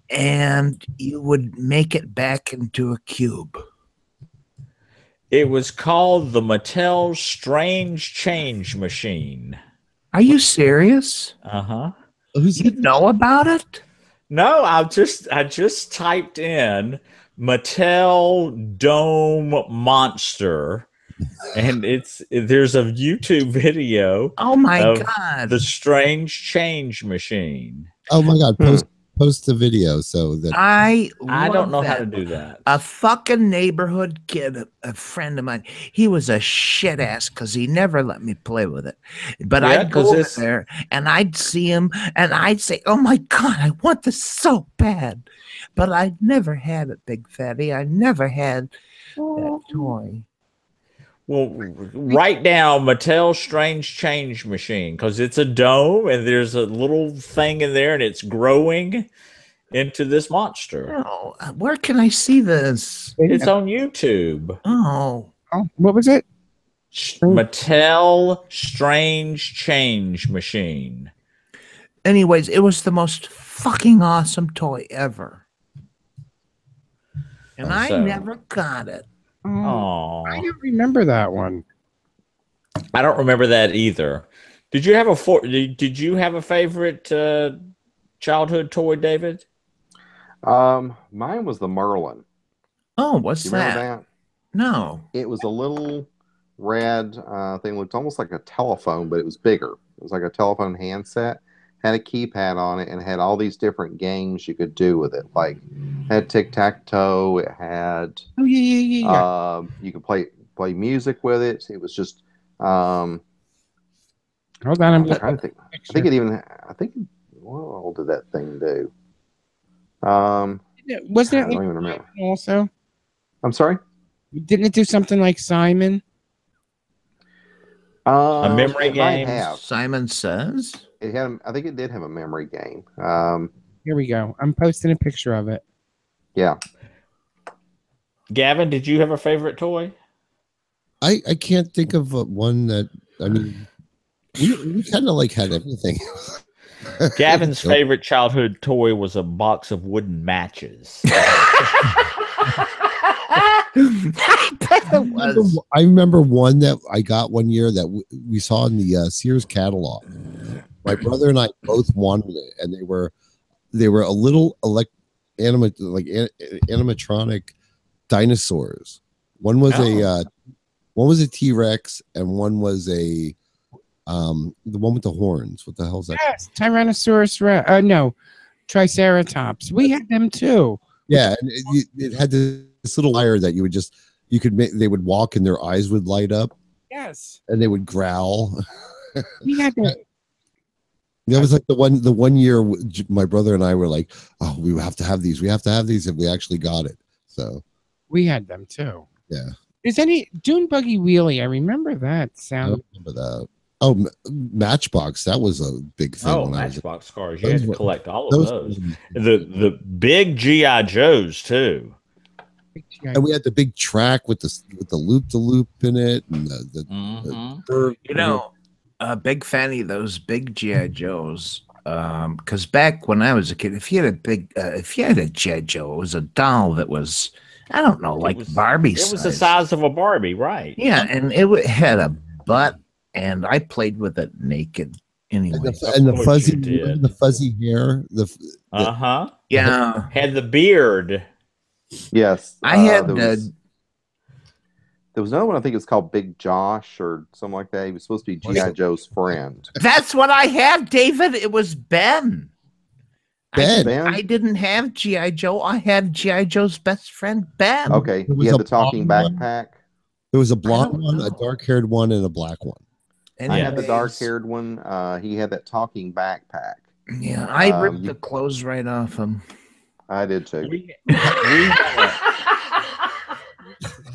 and you would make it back into a cube. It was called the Mattel Strange Change Machine. Are you serious? Uh-huh. You know about it? No, I just typed in Mattel Dome Monster, and there's a YouTube video. Oh my god! The Strange Change Machine. Oh my god! Post the video so that I don't know how to do that. A fucking neighborhood kid, a friend of mine, he was a shit ass because he never let me play with it. But I'd go over there and I'd see him and I'd say, "Oh my god, I want this so bad," but I never had it, big fatty. I never had that toy. Well, write down Mattel Strange Change Machine because it's a dome and there's a little thing in there and it's growing into this monster. Oh, where can I see this? It's on YouTube. Oh, what was it? Mattel Strange Change Machine. Anyways, it was the most fucking awesome toy ever. And I never got it. Oh, I don't remember that one. I don't remember that either. Did you have Did you have a favorite childhood toy, David? Mine was the Merlin. Oh, what's you that? Remember that? No. It was a little red thing. Looked almost like a telephone, but it was bigger. It was like a telephone handset. Had a keypad on it and had all these different games you could do with it. Like had tic-tac-toe. It had you could play music with it. It was just hold on, I'm trying to think. I think what all did that thing do? Wasn't it? I don't even remember. Also, I'm sorry. Didn't it do something like Simon? A memory game. Simon Says. It had. I think it did have a memory game. Here we go. I'm posting a picture of it. Yeah. Gavin, did you have a favorite toy? I can't think of one that. I mean, we kind of like had everything. Gavin's favorite childhood toy was a box of wooden matches. I remember one that I got one year that we saw in the Sears catalog. My brother and I both wanted it, and they were a little animatronic dinosaurs. One was a T-Rex, and one was the one with the horns. What the hell is that? Yes, Tyrannosaurus. No, Triceratops. We had them too. Yeah, and it had this little wire that they would walk and their eyes would light up. Yes, and they would growl. We had that. That was like the one year my brother and I were like, oh, we have to have these. We have to have these, and we actually got it. So we had them too. Yeah. Is any Dune Buggy Wheelie? I remember that sound. I remember that. Oh, Matchbox. That was a big thing. Oh, Matchbox cars. You had to collect all of those. The big G.I. Joes too. And we had the big track with the loop in it, and the curve. You know, a big fan of those big G.I. Joes. Because back when I was a kid, if you had a G.I. Joe, it was a doll that was, I don't know, like Barbie size. It was the size of a Barbie, right? Yeah, and it had a butt, and I played with it naked. Anyway, and the fuzzy hair. Yeah, had the beard. Yes, I had. There was another one. I think it was called Big Josh or something like that. He was supposed to be G.I. Joe's friend. That's what I had, David. It was Ben. Ben. I didn't have G.I. Joe. I had G.I. Joe's best friend, Ben. Okay, he had the talking backpack. There was a blonde one, a dark-haired one, and a black one. And I had the dark-haired one. He had that talking backpack. Yeah, I ripped the clothes right off him. I did too.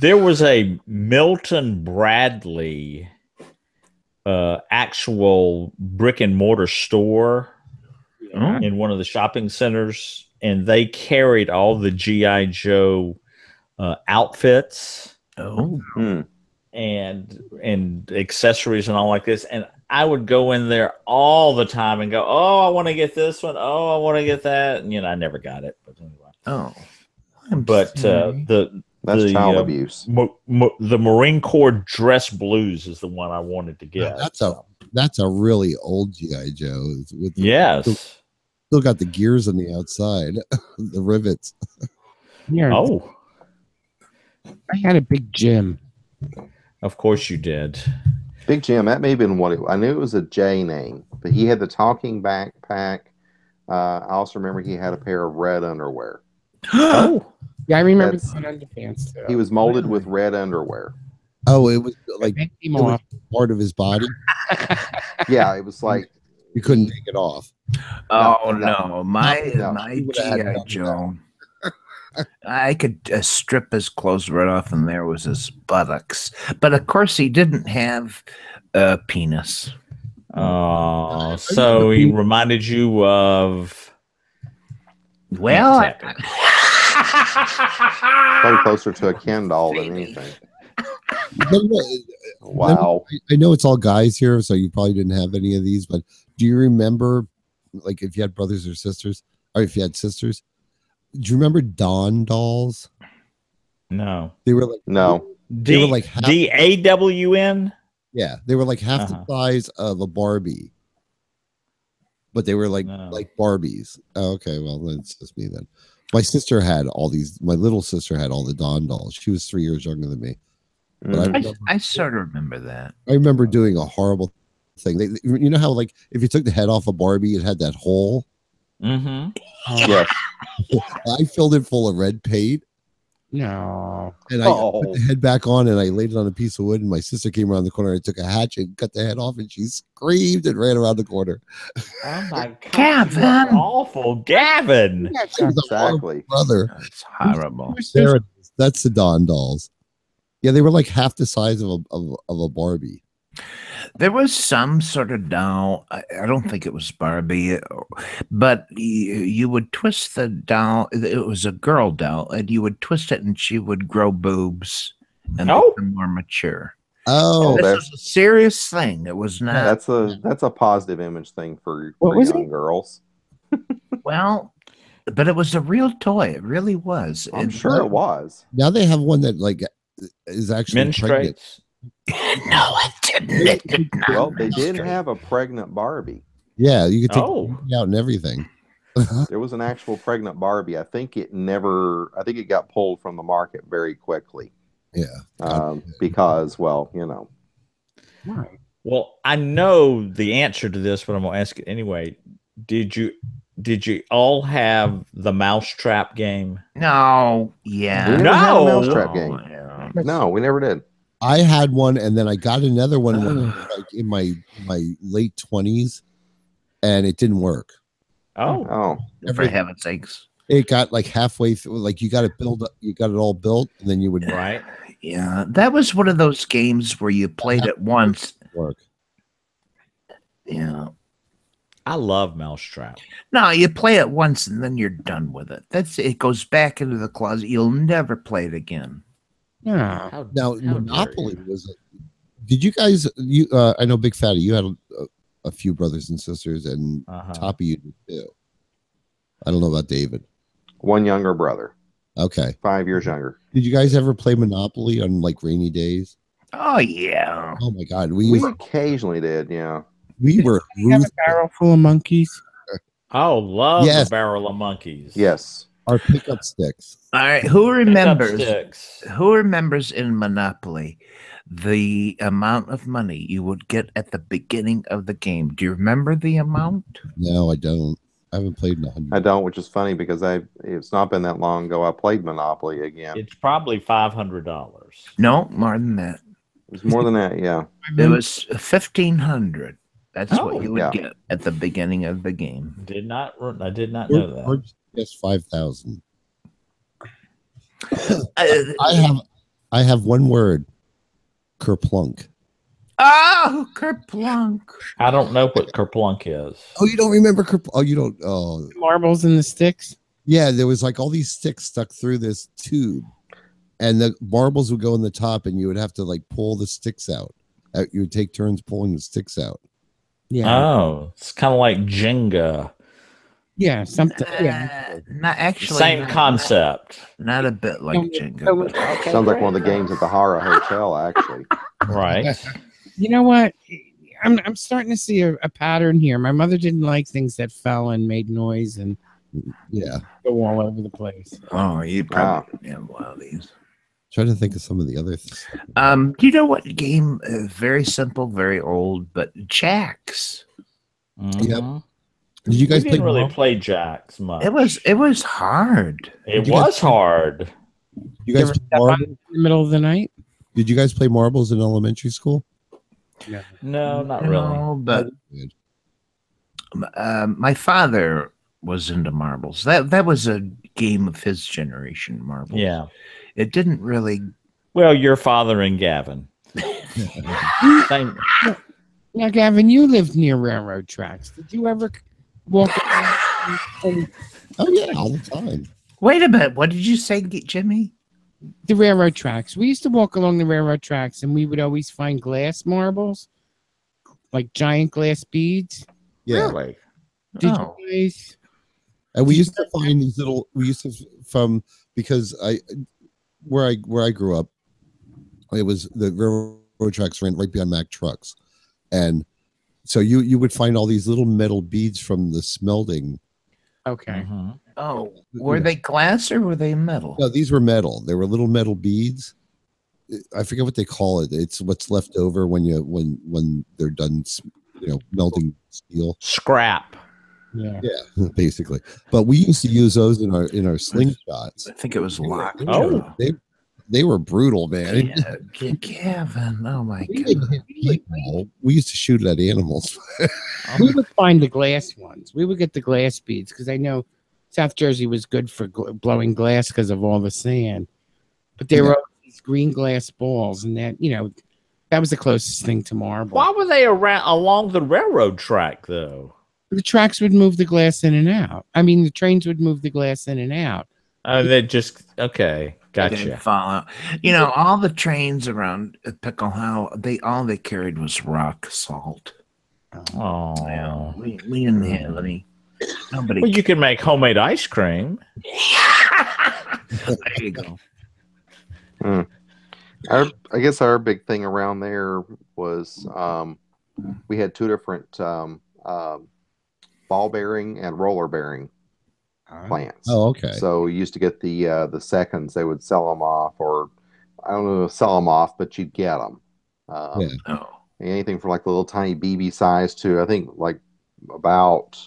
There was a Milton Bradley actual brick and mortar store in one of the shopping centers, and they carried all the G.I. Joe outfits and accessories and all like this. And I would go in there all the time and go, oh, I want to get this one. Oh, I want to get that. And, I never got it. But anyway. Oh. That's child abuse. The Marine Corps dress blues is the one I wanted to get. That's a really old G.I. Joe. Yes. Still got the gears on the outside, the rivets. Yeah. Oh. I had a Big Jim. Of course you did. Big Jim, that may have been what I knew it was a J name, but he had the talking backpack. I also remember he had a pair of red underwear. Oh. Yeah, I remember the underpants too. He was molded with red underwear. Oh, it was like part of his body. Yeah, it was like you couldn't take it off. Oh no, my G.I. Joe. I could strip his clothes right off, and there was his buttocks. But of course, he didn't have a penis. Oh, so he reminded you of Well, Probably closer to a Ken doll than anything. Wow. I know it's all guys here, so you probably didn't have any of these, but do you remember, like, if you had brothers or sisters, or if you had sisters, do you remember Dawn dolls? No. They were like They were like DAWN. Yeah, they were like half the size of a Barbie, but they were like Barbies. Oh, okay, well that's just me then. My sister had all these. My little sister had all the Dawn dolls. She was 3 years younger than me. But I sort of remember that. I remember doing a horrible thing. You know how, like, if you took the head off a Barbie, it had that hole. Mm-hmm. Yes. I filled it full of red paint. No. And I put the head back on, and I laid it on a piece of wood. And my sister came around the corner. And I took a hatchet and cut the head off, and she screamed and ran around the corner. Oh my God, Gavin! Awful, Gavin! Exactly, brother. That's horrible. There it is. That's the Dawn dolls. Yeah, they were like half the size of a Barbie. There was some sort of doll. I don't think it was Barbie, but you would twist the doll. It was a girl doll, and you would twist it, and she would grow boobs and become more mature. Oh, this was a serious thing. It was not. That's a positive image thing for young girls. Well, but it was a real toy. It really was. I'm sure it was. Now they have one that like is actually pregnant. No, it didn't. It did not. Well, they did have a pregnant Barbie. Yeah, you could take the baby out and everything. There was an actual pregnant Barbie. I think it got pulled from the market very quickly. Yeah. Because, well, you know. Right. Well, I know the answer to this, but I'm gonna ask it anyway. Did you all have the Mousetrap game? No. Yeah. We never had a Mousetrap game. Yeah. No, we never did. I had one, and then I got another one when I was, like, in my late 20s, and it didn't work. Oh, for heaven's sakes! It got like halfway through. Like you got it all built, and then you would Yeah, that was one of those games where you played it once. Work. Yeah. I love Mousetrap. No, you play it once and then you're done with it. It goes back into the closet. You'll never play it again. Yeah. Now Monopoly was. Did you guys? I know Big Fatty. You had a few brothers and sisters, and Toppy you did too. I don't know about David. One younger brother. Okay. 5 years younger. Did you guys ever play Monopoly on like rainy days? Oh yeah. Oh my God. We occasionally did. Yeah. We were. You have a barrel full of monkeys. Oh, love the barrel of monkeys. Yes. Our pickup sticks. All right. Who remembers? Who remembers in Monopoly the amount of money you would get at the beginning of the game? Do you remember the amount? No, I don't. I haven't played in 100. I don't, which is funny because it's not been that long ago I played Monopoly again. It's probably $500. No, more than that. It was more than that, yeah. It was 1,500. That's what you would get at the beginning of the game. I did not know that. Yes, 5,000. I have one word. Kerplunk. Oh, Kerplunk. I don't know what Kerplunk is. Oh, you don't remember Kerplunk? Oh, you don't. Oh, Marbles and the sticks. Yeah, there was like all these sticks stuck through this tube, and the marbles would go in the top, and you would have to like pull the sticks out. You would take turns pulling the sticks out. Yeah. Oh, it's kind of like Jenga. Yeah, something. Yeah. Not actually. Same concept. Not a bit like Jenga. Sounds like one of the games at the Hara Hotel, actually. Right. You know what? I'm starting to see a pattern here. My mother didn't like things that fell and made noise and go all over the place. Oh, you probably have one of these. Trying to think of some of the other things. Do you know what game? Very simple, very old, but Jacks. Yep. Did you guys didn't really play Jacks much? It was hard. It was hard. You guys play marbles in the middle of the night? Did you guys play marbles in elementary school? No, not really. But my father was into marbles. That was a game of his generation, marbles. Yeah. It didn't really. Well, your father and Gavin. Same. Now, Gavin, you lived near railroad tracks. Did you ever walk around and Oh yeah, all the time. Wait a minute. What did you say, Jimmy? The railroad tracks. We used to walk along the railroad tracks, and we would always find glass marbles, like giant glass beads. Yeah. Really? Did you guys? And we used to find these little. We used to from because where I grew up, it was the railroad tracks ran right behind Mack Trucks, and so you would find all these little metal beads from the smelting. Okay. Oh, were they glass or were they metal? No, these were metal. They were little metal beads. I forget what they call it. It's what's left over when they're done, melting steel. Scrap. Yeah. Yeah, basically. But we used to use those in our slingshots. I think it was locked. Oh, they were brutal, man. Yeah, Kevin. Oh my We god. didn't hit people. We used to shoot at animals. We would find the glass ones. We would get the glass beads because I know South Jersey was good for blowing glass because of all the sand. But there were these green glass balls, and that that was the closest thing to marble. why were they along the railroad track though? The tracks would move the glass in and out. I mean, the trains would move the glass in and out. They just okay. They Gotcha. didn't fall out. All the trains around Pickle Hollow, all they carried was rock salt. Oh, Yeah, we didn't have any. Nobody. well, you can make homemade ice cream. There you go. I guess our big thing around there was we had two different ball bearing and roller bearing plants. Oh, okay. So you used to get the seconds. They would sell them off, or I don't know, sell them off, but you'd get them. Anything from like the little tiny BB size to I think like about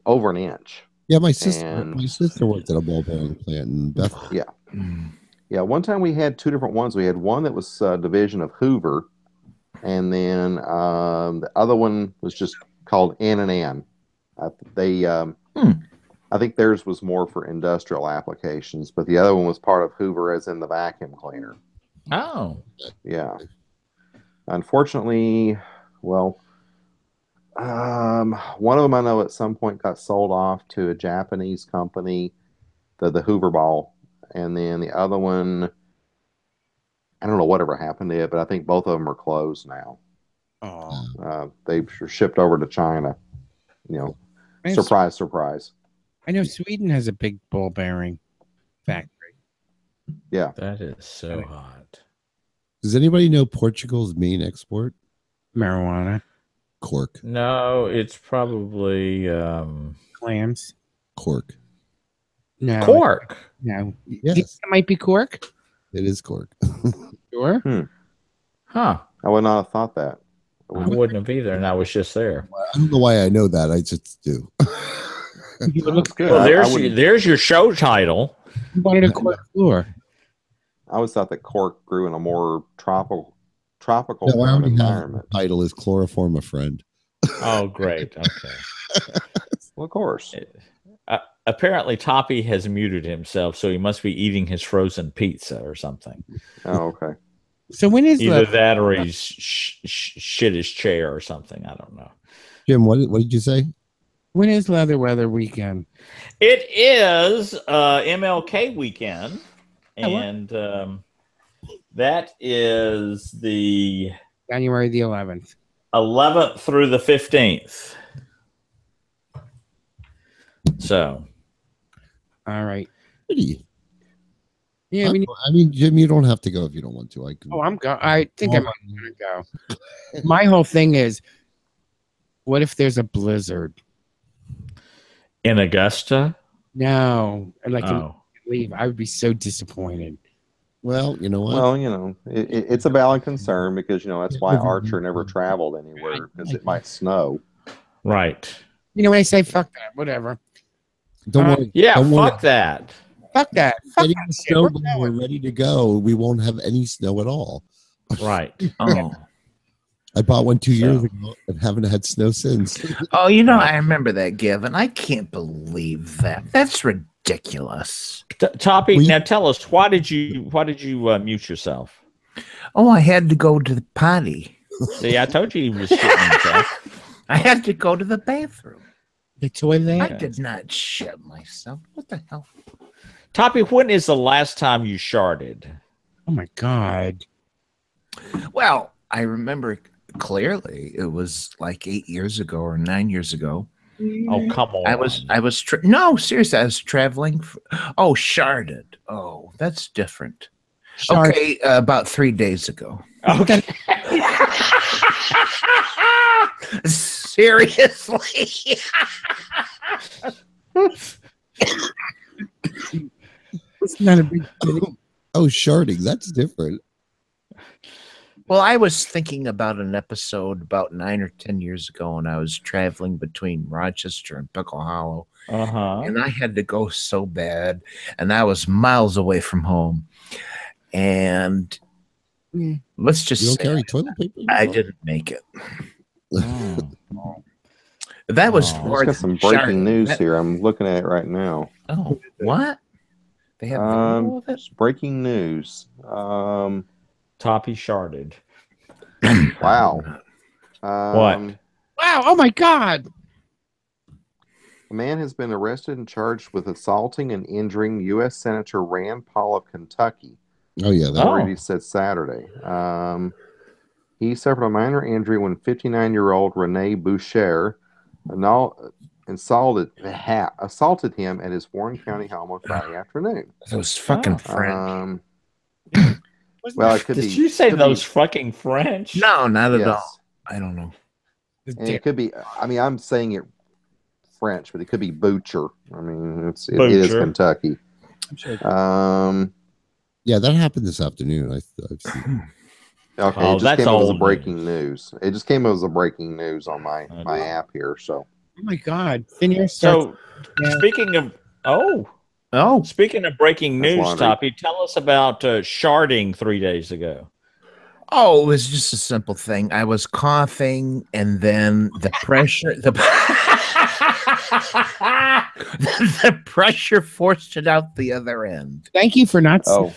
over an inch. Yeah, my sister worked at a ball bearing plant in Bethel. Yeah. One time we had two different ones. We had one that was a division of Hoover, and then the other one was just called N&N. I think theirs was more for industrial applications, but the other one was part of Hoover, as in the vacuum cleaner. Oh, yeah. Unfortunately, well, one of them I know at some point got sold off to a Japanese company, the Hoover ball, and then the other one, I don't know whatever happened to it, but I think both of them are closed now. Oh, they were shipped over to China. Surprise. I know Sweden has a big ball bearing factory. Yeah, that is so hot. Does anybody know Portugal's main export? Marijuana. Cork. No, it's probably Clams. Cork. No. Cork. No. Yes. It might be cork. It is cork. Sure. Huh. I would not have thought that. I wouldn't have either, and I was just there. I don't know why I know that. I just do. Looks good. Well, there's your show title. You wanted a cork floor. I always thought that cork grew in a more tropical No, I already environment. have the title is Chloroform a Friend. Oh, great. Okay. Well, of course. Apparently, Toppy has muted himself, so he must be eating his frozen pizza or something. Oh, okay. So when is either that or he's shit his chair or something? I don't know. Jim, what did you say? When is Leather Weather weekend? It is MLK weekend, and that is the January the 11th. 11th through the 15th. So, all right. Yeah, I mean, Jim, you don't have to go if you don't want to. I can. Oh, I'm going. I think I'm going to go. My whole thing is, what if there's a blizzard in Augusta? No, like leave. I would be so disappointed. Well, you know what? Well, it's a valid concern because that's why Archer never traveled anywhere because it might snow. Right. When I say fuck that, whatever. Don't worry. Yeah, don't fuck that. Fuck that. Fuck that snow when we're ready to go. We won't have any snow at all. Right. Oh. I bought one 2 years ago and haven't had snow since. Oh, I remember that, Gavin. I can't believe that. That's ridiculous. Toppy, now tell us, why did you mute yourself? Oh, I had to go to the potty. See, I told you he was shitting himself. I had to go to the bathroom. The toilet? I did not shit myself. What the hell? Toppy, when is the last time you sharted? Oh my God. Well, I remember clearly it was like 8 years ago or 9 years ago. Oh, come on. No, seriously, I was traveling. Sharded. Oh, that's different. Okay, about 3 days ago. Okay. Seriously. It's not a big thing. Oh, sharding. That's different. Well, I was thinking about an episode about 9 or 10 years ago, and I was traveling between Rochester and Pickle Hollow. And I had to go so bad, and I was miles away from home. And let's just You don't say carry toilet paper? I didn't make it. That was I've got some breaking news here. I'm looking at it right now. Oh, what? They have video of it? Breaking news. Toppy sharded. Wow. What? Wow. Oh my God. A man has been arrested and charged with assaulting and injuring U.S. Senator Rand Paul of Kentucky. Oh, yeah. Already said Saturday. He suffered a minor injury when 59-year-old Rene Boucher assaulted him at his Warren County home on Friday afternoon. Those fucking French. Well, it could be. Did you say those fucking French? No, not at all. I don't know. And it could be. I mean, I'm saying it French, but it could be Butcher. I mean, it is Kentucky. Yeah, that happened this afternoon. I've seen. Okay, it just came up as a breaking news. It just came up as a breaking news on my app here. So. Oh my God! Speaking of breaking news, Toppy, tell us about sharding 3 days ago. Oh, it was just a simple thing. I was coughing, and then the pressure, the pressure forced it out the other end. Thank you for not. Oh.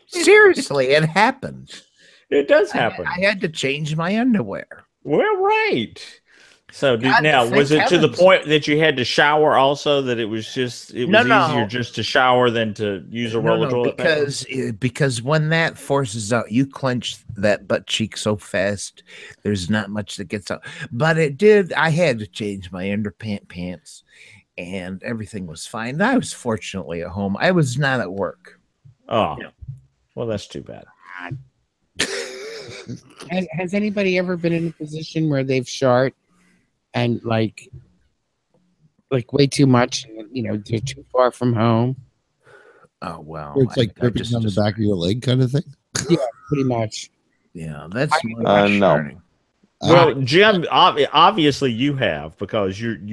Seriously, it happened. It does happen. I had to change my underwear. Well, right. So was it to the point that you had to shower also? That it was easier just to shower than to use a roll of toilet paper? Because when that forces out, you clench that butt cheek so fast, there's not much that gets out. But it did. I had to change my pants, and everything was fine. I was fortunately at home. I was not at work. Oh, well, that's too bad. Has anybody ever been in a position where they've shart and like way too much? They're too far from home. Oh well, it's like gripping on the back of your leg, kind of thing. Yeah, pretty much. Yeah, that's no. Well, Jim, obviously you have, because you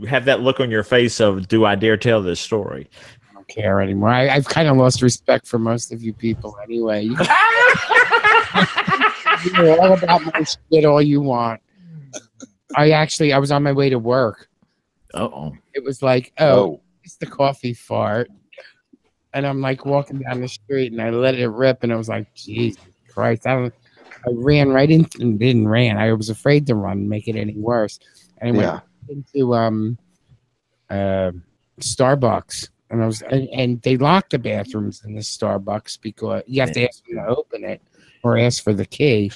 have that look on your face of, do I dare tell this story? I don't care anymore. I've kind of lost respect for most of you people anyway. You know all about my shit all you want. I was on my way to work. It was like, it's the coffee fart. And I'm like walking down the street and I let it rip and I was like, Jesus Christ. I ran right into and didn't ran. I was afraid to run and make it any worse. And I went into Starbucks and they locked the bathrooms in the Starbucks because you have to ask them to open it or ask for the key.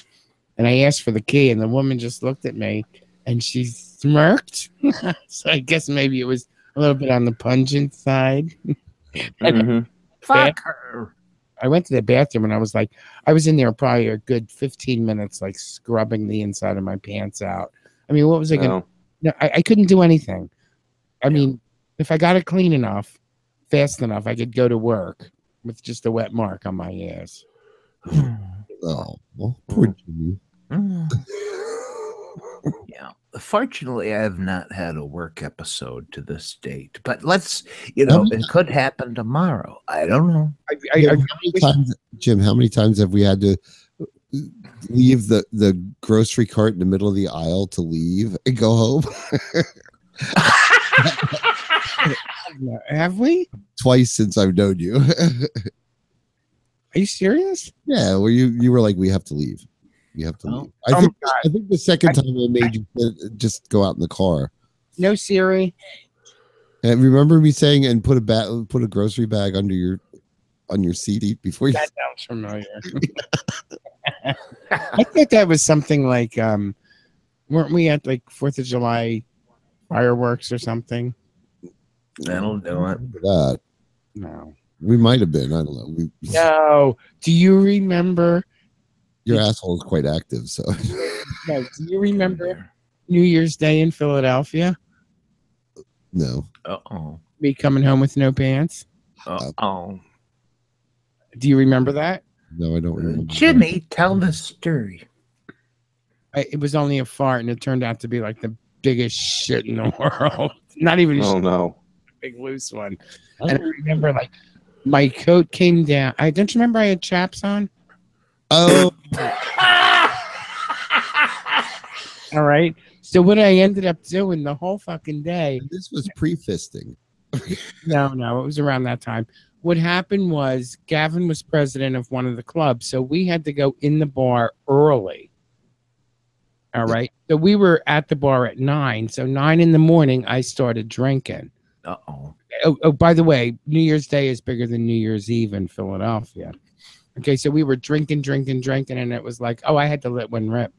And I asked for the key and the woman just looked at me and she smirked. So I guess maybe it was a little bit on the pungent side. Fuck her. I went to the bathroom and I was in there probably a good 15 minutes, like scrubbing the inside of my pants out. I mean, what was I going to? No, I couldn't do anything. I mean, if I got it clean enough, fast enough, I could go to work with just a wet mark on my ass. Oh, well, poor Jimmy. Yeah. Fortunately, I have not had a work episode to this date, but it could happen tomorrow. I don't know. Jim, how many times have we had to leave the grocery cart in the middle of the aisle to leave and go home? Have we? Twice since I've known you. Are you serious? Yeah, where you were like, we have to leave. You have to leave. I think the second time I made you just go out in the car. No Siri. And remember me saying and put a grocery bag on your seat before you. That sounds familiar. I thought that was something like weren't we at like 4th of July fireworks or something? That'll do it. That. No. We might have been. I don't know. No. Do you remember? Your asshole is quite active, so. No. Do you remember New Year's Day in Philadelphia? No. Uh-oh. Me coming home with no pants? Uh-oh. Do you remember that? No, I don't remember. Jimmy, tell the story. It was only a fart, and it turned out to be like the biggest shit in the world. Not even Oh, shit, no. a big loose one. And I remember, like, my coat came down. Don't you remember I had chaps on? Oh. All right. So what I ended up doing the whole fucking day. This was pre-fisting. No, it was around that time. What happened was Gavin was president of one of the clubs, so we had to go in the bar early. All right. So we were at the bar at 9. So 9 in the morning, I started drinking. Uh-oh. Oh, by the way, New Year's Day is bigger than New Year's Eve in Philadelphia. Okay, so we were drinking, and it was like, oh, I had to let one rip.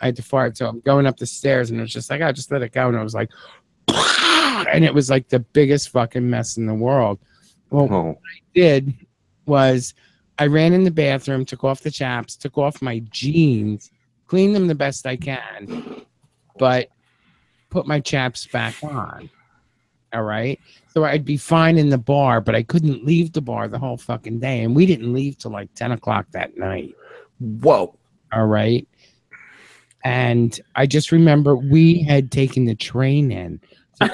I had to fart. So I'm going up the stairs, and it was just like, I just let it go. And it was like, and it was like the biggest fucking mess in the world. Well, what I did was I ran in the bathroom, took off the chaps, took off my jeans, cleaned them the best I can, but put my chaps back on. All right. So I'd be fine in the bar, but I couldn't leave the bar the whole fucking day. And we didn't leave till like 10 o'clock that night. Whoa. All right. And I just remember we had taken the train in. So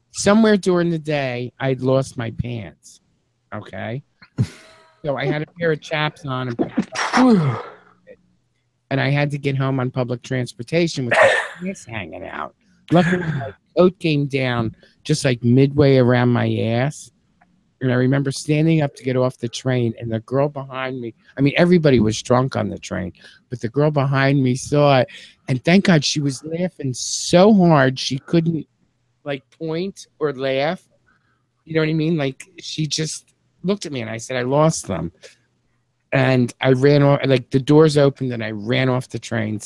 somewhere during the day, I'd lost my pants. Okay. So I had a pair of chaps on and I had to get home on public transportation with my pants hanging out. Luckily, my coat came down just like midway around my ass. And I remember standing up to get off the train, and the girl behind me, I mean, everybody was drunk on the train, but the girl behind me saw it. And thank God she was laughing so hard she couldn't like point or laugh. You know what I mean? Like she just looked at me and I said, I lost them. And I ran off, like the doors opened and I ran off the train.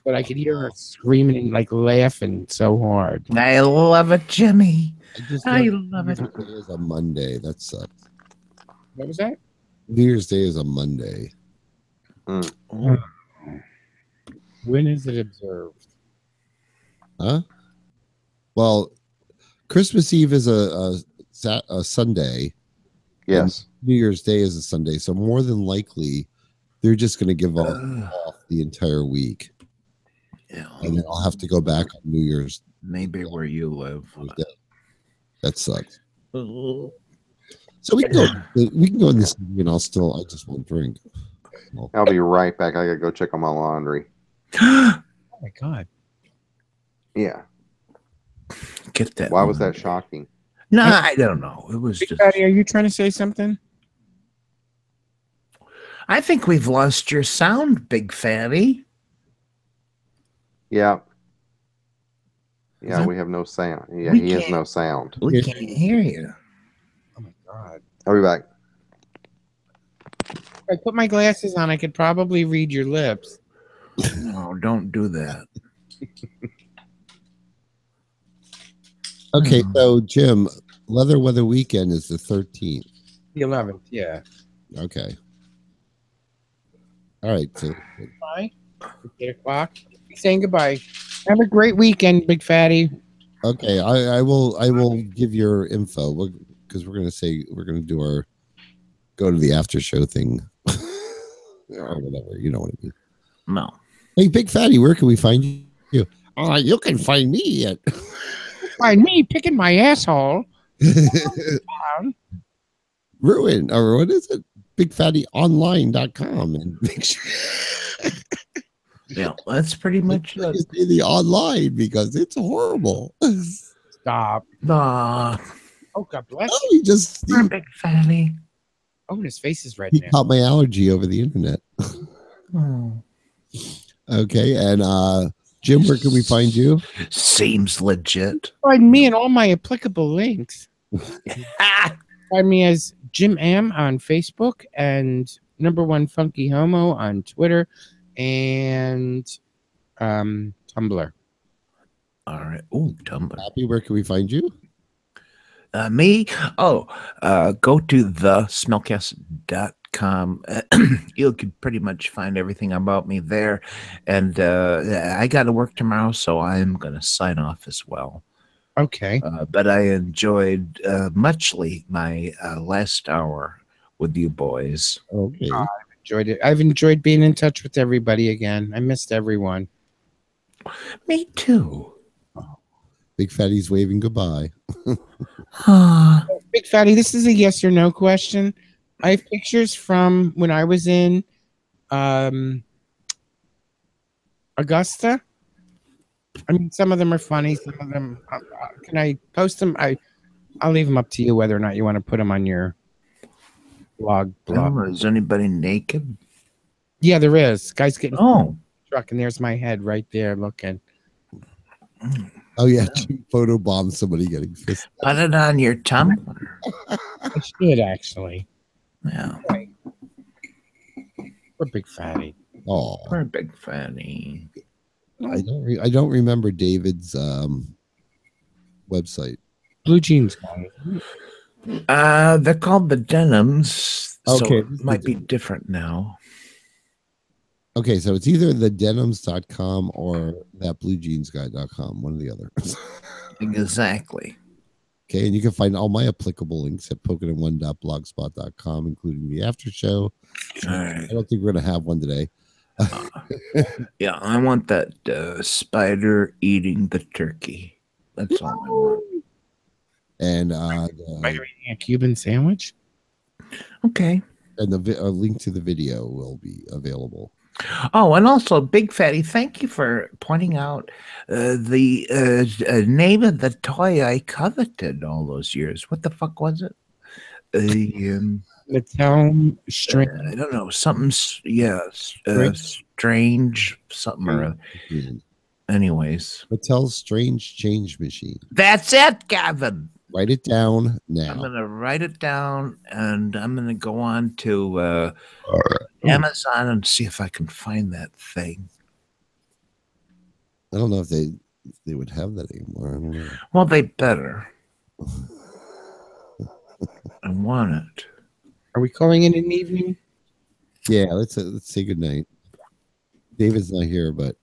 But I could hear her screaming and like laughing so hard. I love it, Jimmy. I love it. New Year's Day is a Monday. That sucks. What was that? New Year's Day is a Monday. When is it observed? Huh? Well, Christmas Eve is a Sunday. Yes. New Year's Day is a Sunday. So more than likely, they're just going to give off the entire week. Yeah. And then I'll have to go back on New Year's. Maybe where you live. That sucks. So we can go in this and I just won't drink. I'll be right back. I gotta go check on my laundry. Oh my God. Yeah. Get that. Why was that shocking? No, I don't know. It was just. Fatty, are you trying to say something? I think we've lost your sound, Big Fatty. Yeah. Yeah, we have no sound. Yeah, he has no sound. We can't hear you. Oh my God. I'll be back. If I put my glasses on, I could probably read your lips. No, don't do that. Okay, so Jim, Leather Weather Weekend is the 13th. The 11th, yeah. Okay. All right. So Bye. 8 o'clock. Saying goodbye. Have a great weekend, Big Fatty. Okay, I will give your info because we're gonna go to the after show thing or whatever. You know what I mean? No. Hey, Big Fatty, where can we find you? You can find me at find me picking my asshole. Ruin or what is it? BigFattyOnline.com and make sure. Yeah, that's pretty much it. Say the online because it's horrible. Stop. Oh, God bless you. Just Big Fatty. Oh, and his face is red He now. caught my allergy over the internet. Okay, and Jim, where can we find you? Seems legit. Find me and all my applicable links. Find me as Jim Am on Facebook and #1 Funky Homo on Twitter and Tumblr. All right. Oh, Tumblr. Happy, where can we find you? Me? Oh, go to thesmellcast.com. You can pretty much find everything about me there. And I got to work tomorrow, so I'm going to sign off as well. Okay. But I enjoyed muchly my last hour with you boys. Okay. I've enjoyed it. I've enjoyed being in touch with everybody again. I missed everyone. Me too. Big Fatty's waving goodbye. Big Fatty, this is a yes or no question. I have pictures from when I was in Augusta. I mean, some of them are funny. Some of them, can I post them? I'll leave them up to you whether or not you want to put them on your blog. Is anybody naked? Yeah, there is. Guys getting truck, and there's my head right there looking. Oh yeah, photo bomb somebody getting fisted. Put it on your Tumblr. I should actually. Yeah. Poor Big Fatty. Oh, poor Big Fatty. I don't remember David's website. Blue Jeans guy. They're called the Denims. Okay. So it might be different now. Okay, so it's either thedenims.com or thatbluejeansguy.com, one or the other. Exactly. Okay, and you can find all my applicable links at pokinit1.blogspot.com, including the after show. All right. I don't think we're going to have one today. Yeah, I want that spider eating the turkey. That's all I want. And Spider eating a Cuban sandwich? Okay. And a link to the video will be available. Oh, and also, Big Fatty, thank you for pointing out the name of the toy I coveted all those years. What the fuck was it? Mattel Strange. I don't know. Something, strange, something or other. Anyways. Mattel's Strange Change Machine. That's it, Gavin. Write it down now. I'm going to write it down, and I'm going to go on to Amazon and see if I can find that thing. I don't know if they would have that anymore. I don't know. Well, they better. I want it. Are we calling it an evening? Yeah, let's say good night. David's not here, but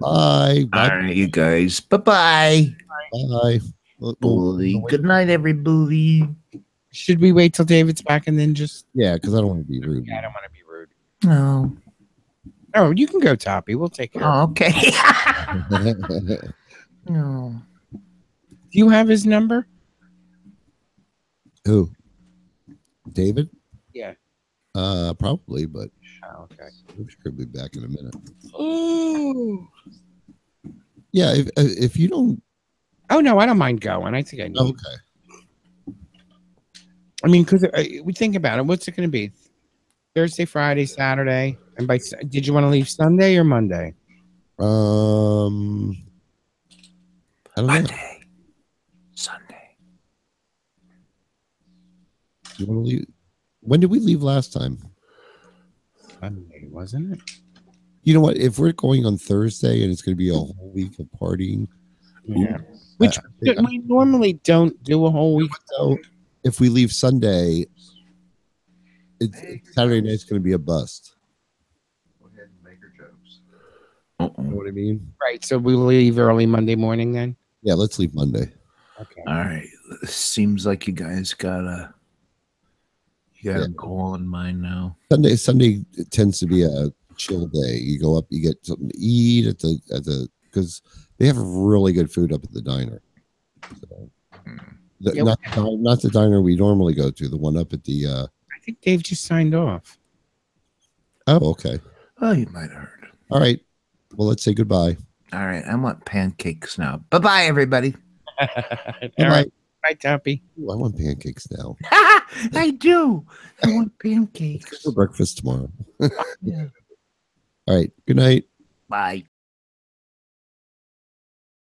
bye. All right, you guys. Bye-bye. Bye. Bully. Good night, everybody. Should we wait till David's back and then just... Yeah, because I don't want to be rude. Yeah, I don't want to be rude. No. Oh, you can go, Toppy. We'll take care of it. Okay. No. Do you have his number? Who? David? Yeah. Probably, but okay. I'm sure he'll be back in a minute. Oh. Yeah, if you don't. Oh no, I don't mind going. I think I know. Okay. I mean, because we think about it. What's it going to be? Thursday, Friday, Saturday, and did you want to leave Sunday or Monday? I don't know. Sunday. You want to leave? When did we leave last time? Sunday, wasn't it? You know what? If we're going on Thursday and it's going to be a whole week of partying, yeah. Which we normally don't do a whole week. So if we leave Sunday, Saturday night's going to be a bust. Go ahead and make her jokes. You know what I mean? Right. So we'll leave early Monday morning then? Yeah, let's leave Monday. Okay. All right. Seems like you guys got a goal in mind now. Sunday tends to be a chill day. You go up, you get something to eat at the because they have really good food up at the diner. So, not the diner we normally go to, the one up at the I think Dave just signed off. Oh, okay. Oh, you might have heard. All right. Well, let's say goodbye. All right. I want pancakes now. Bye-bye, everybody. All right. Bye, Toppy. Ooh, I want pancakes now. I do. I want pancakes For breakfast tomorrow. Yeah. All right. Good night. Bye.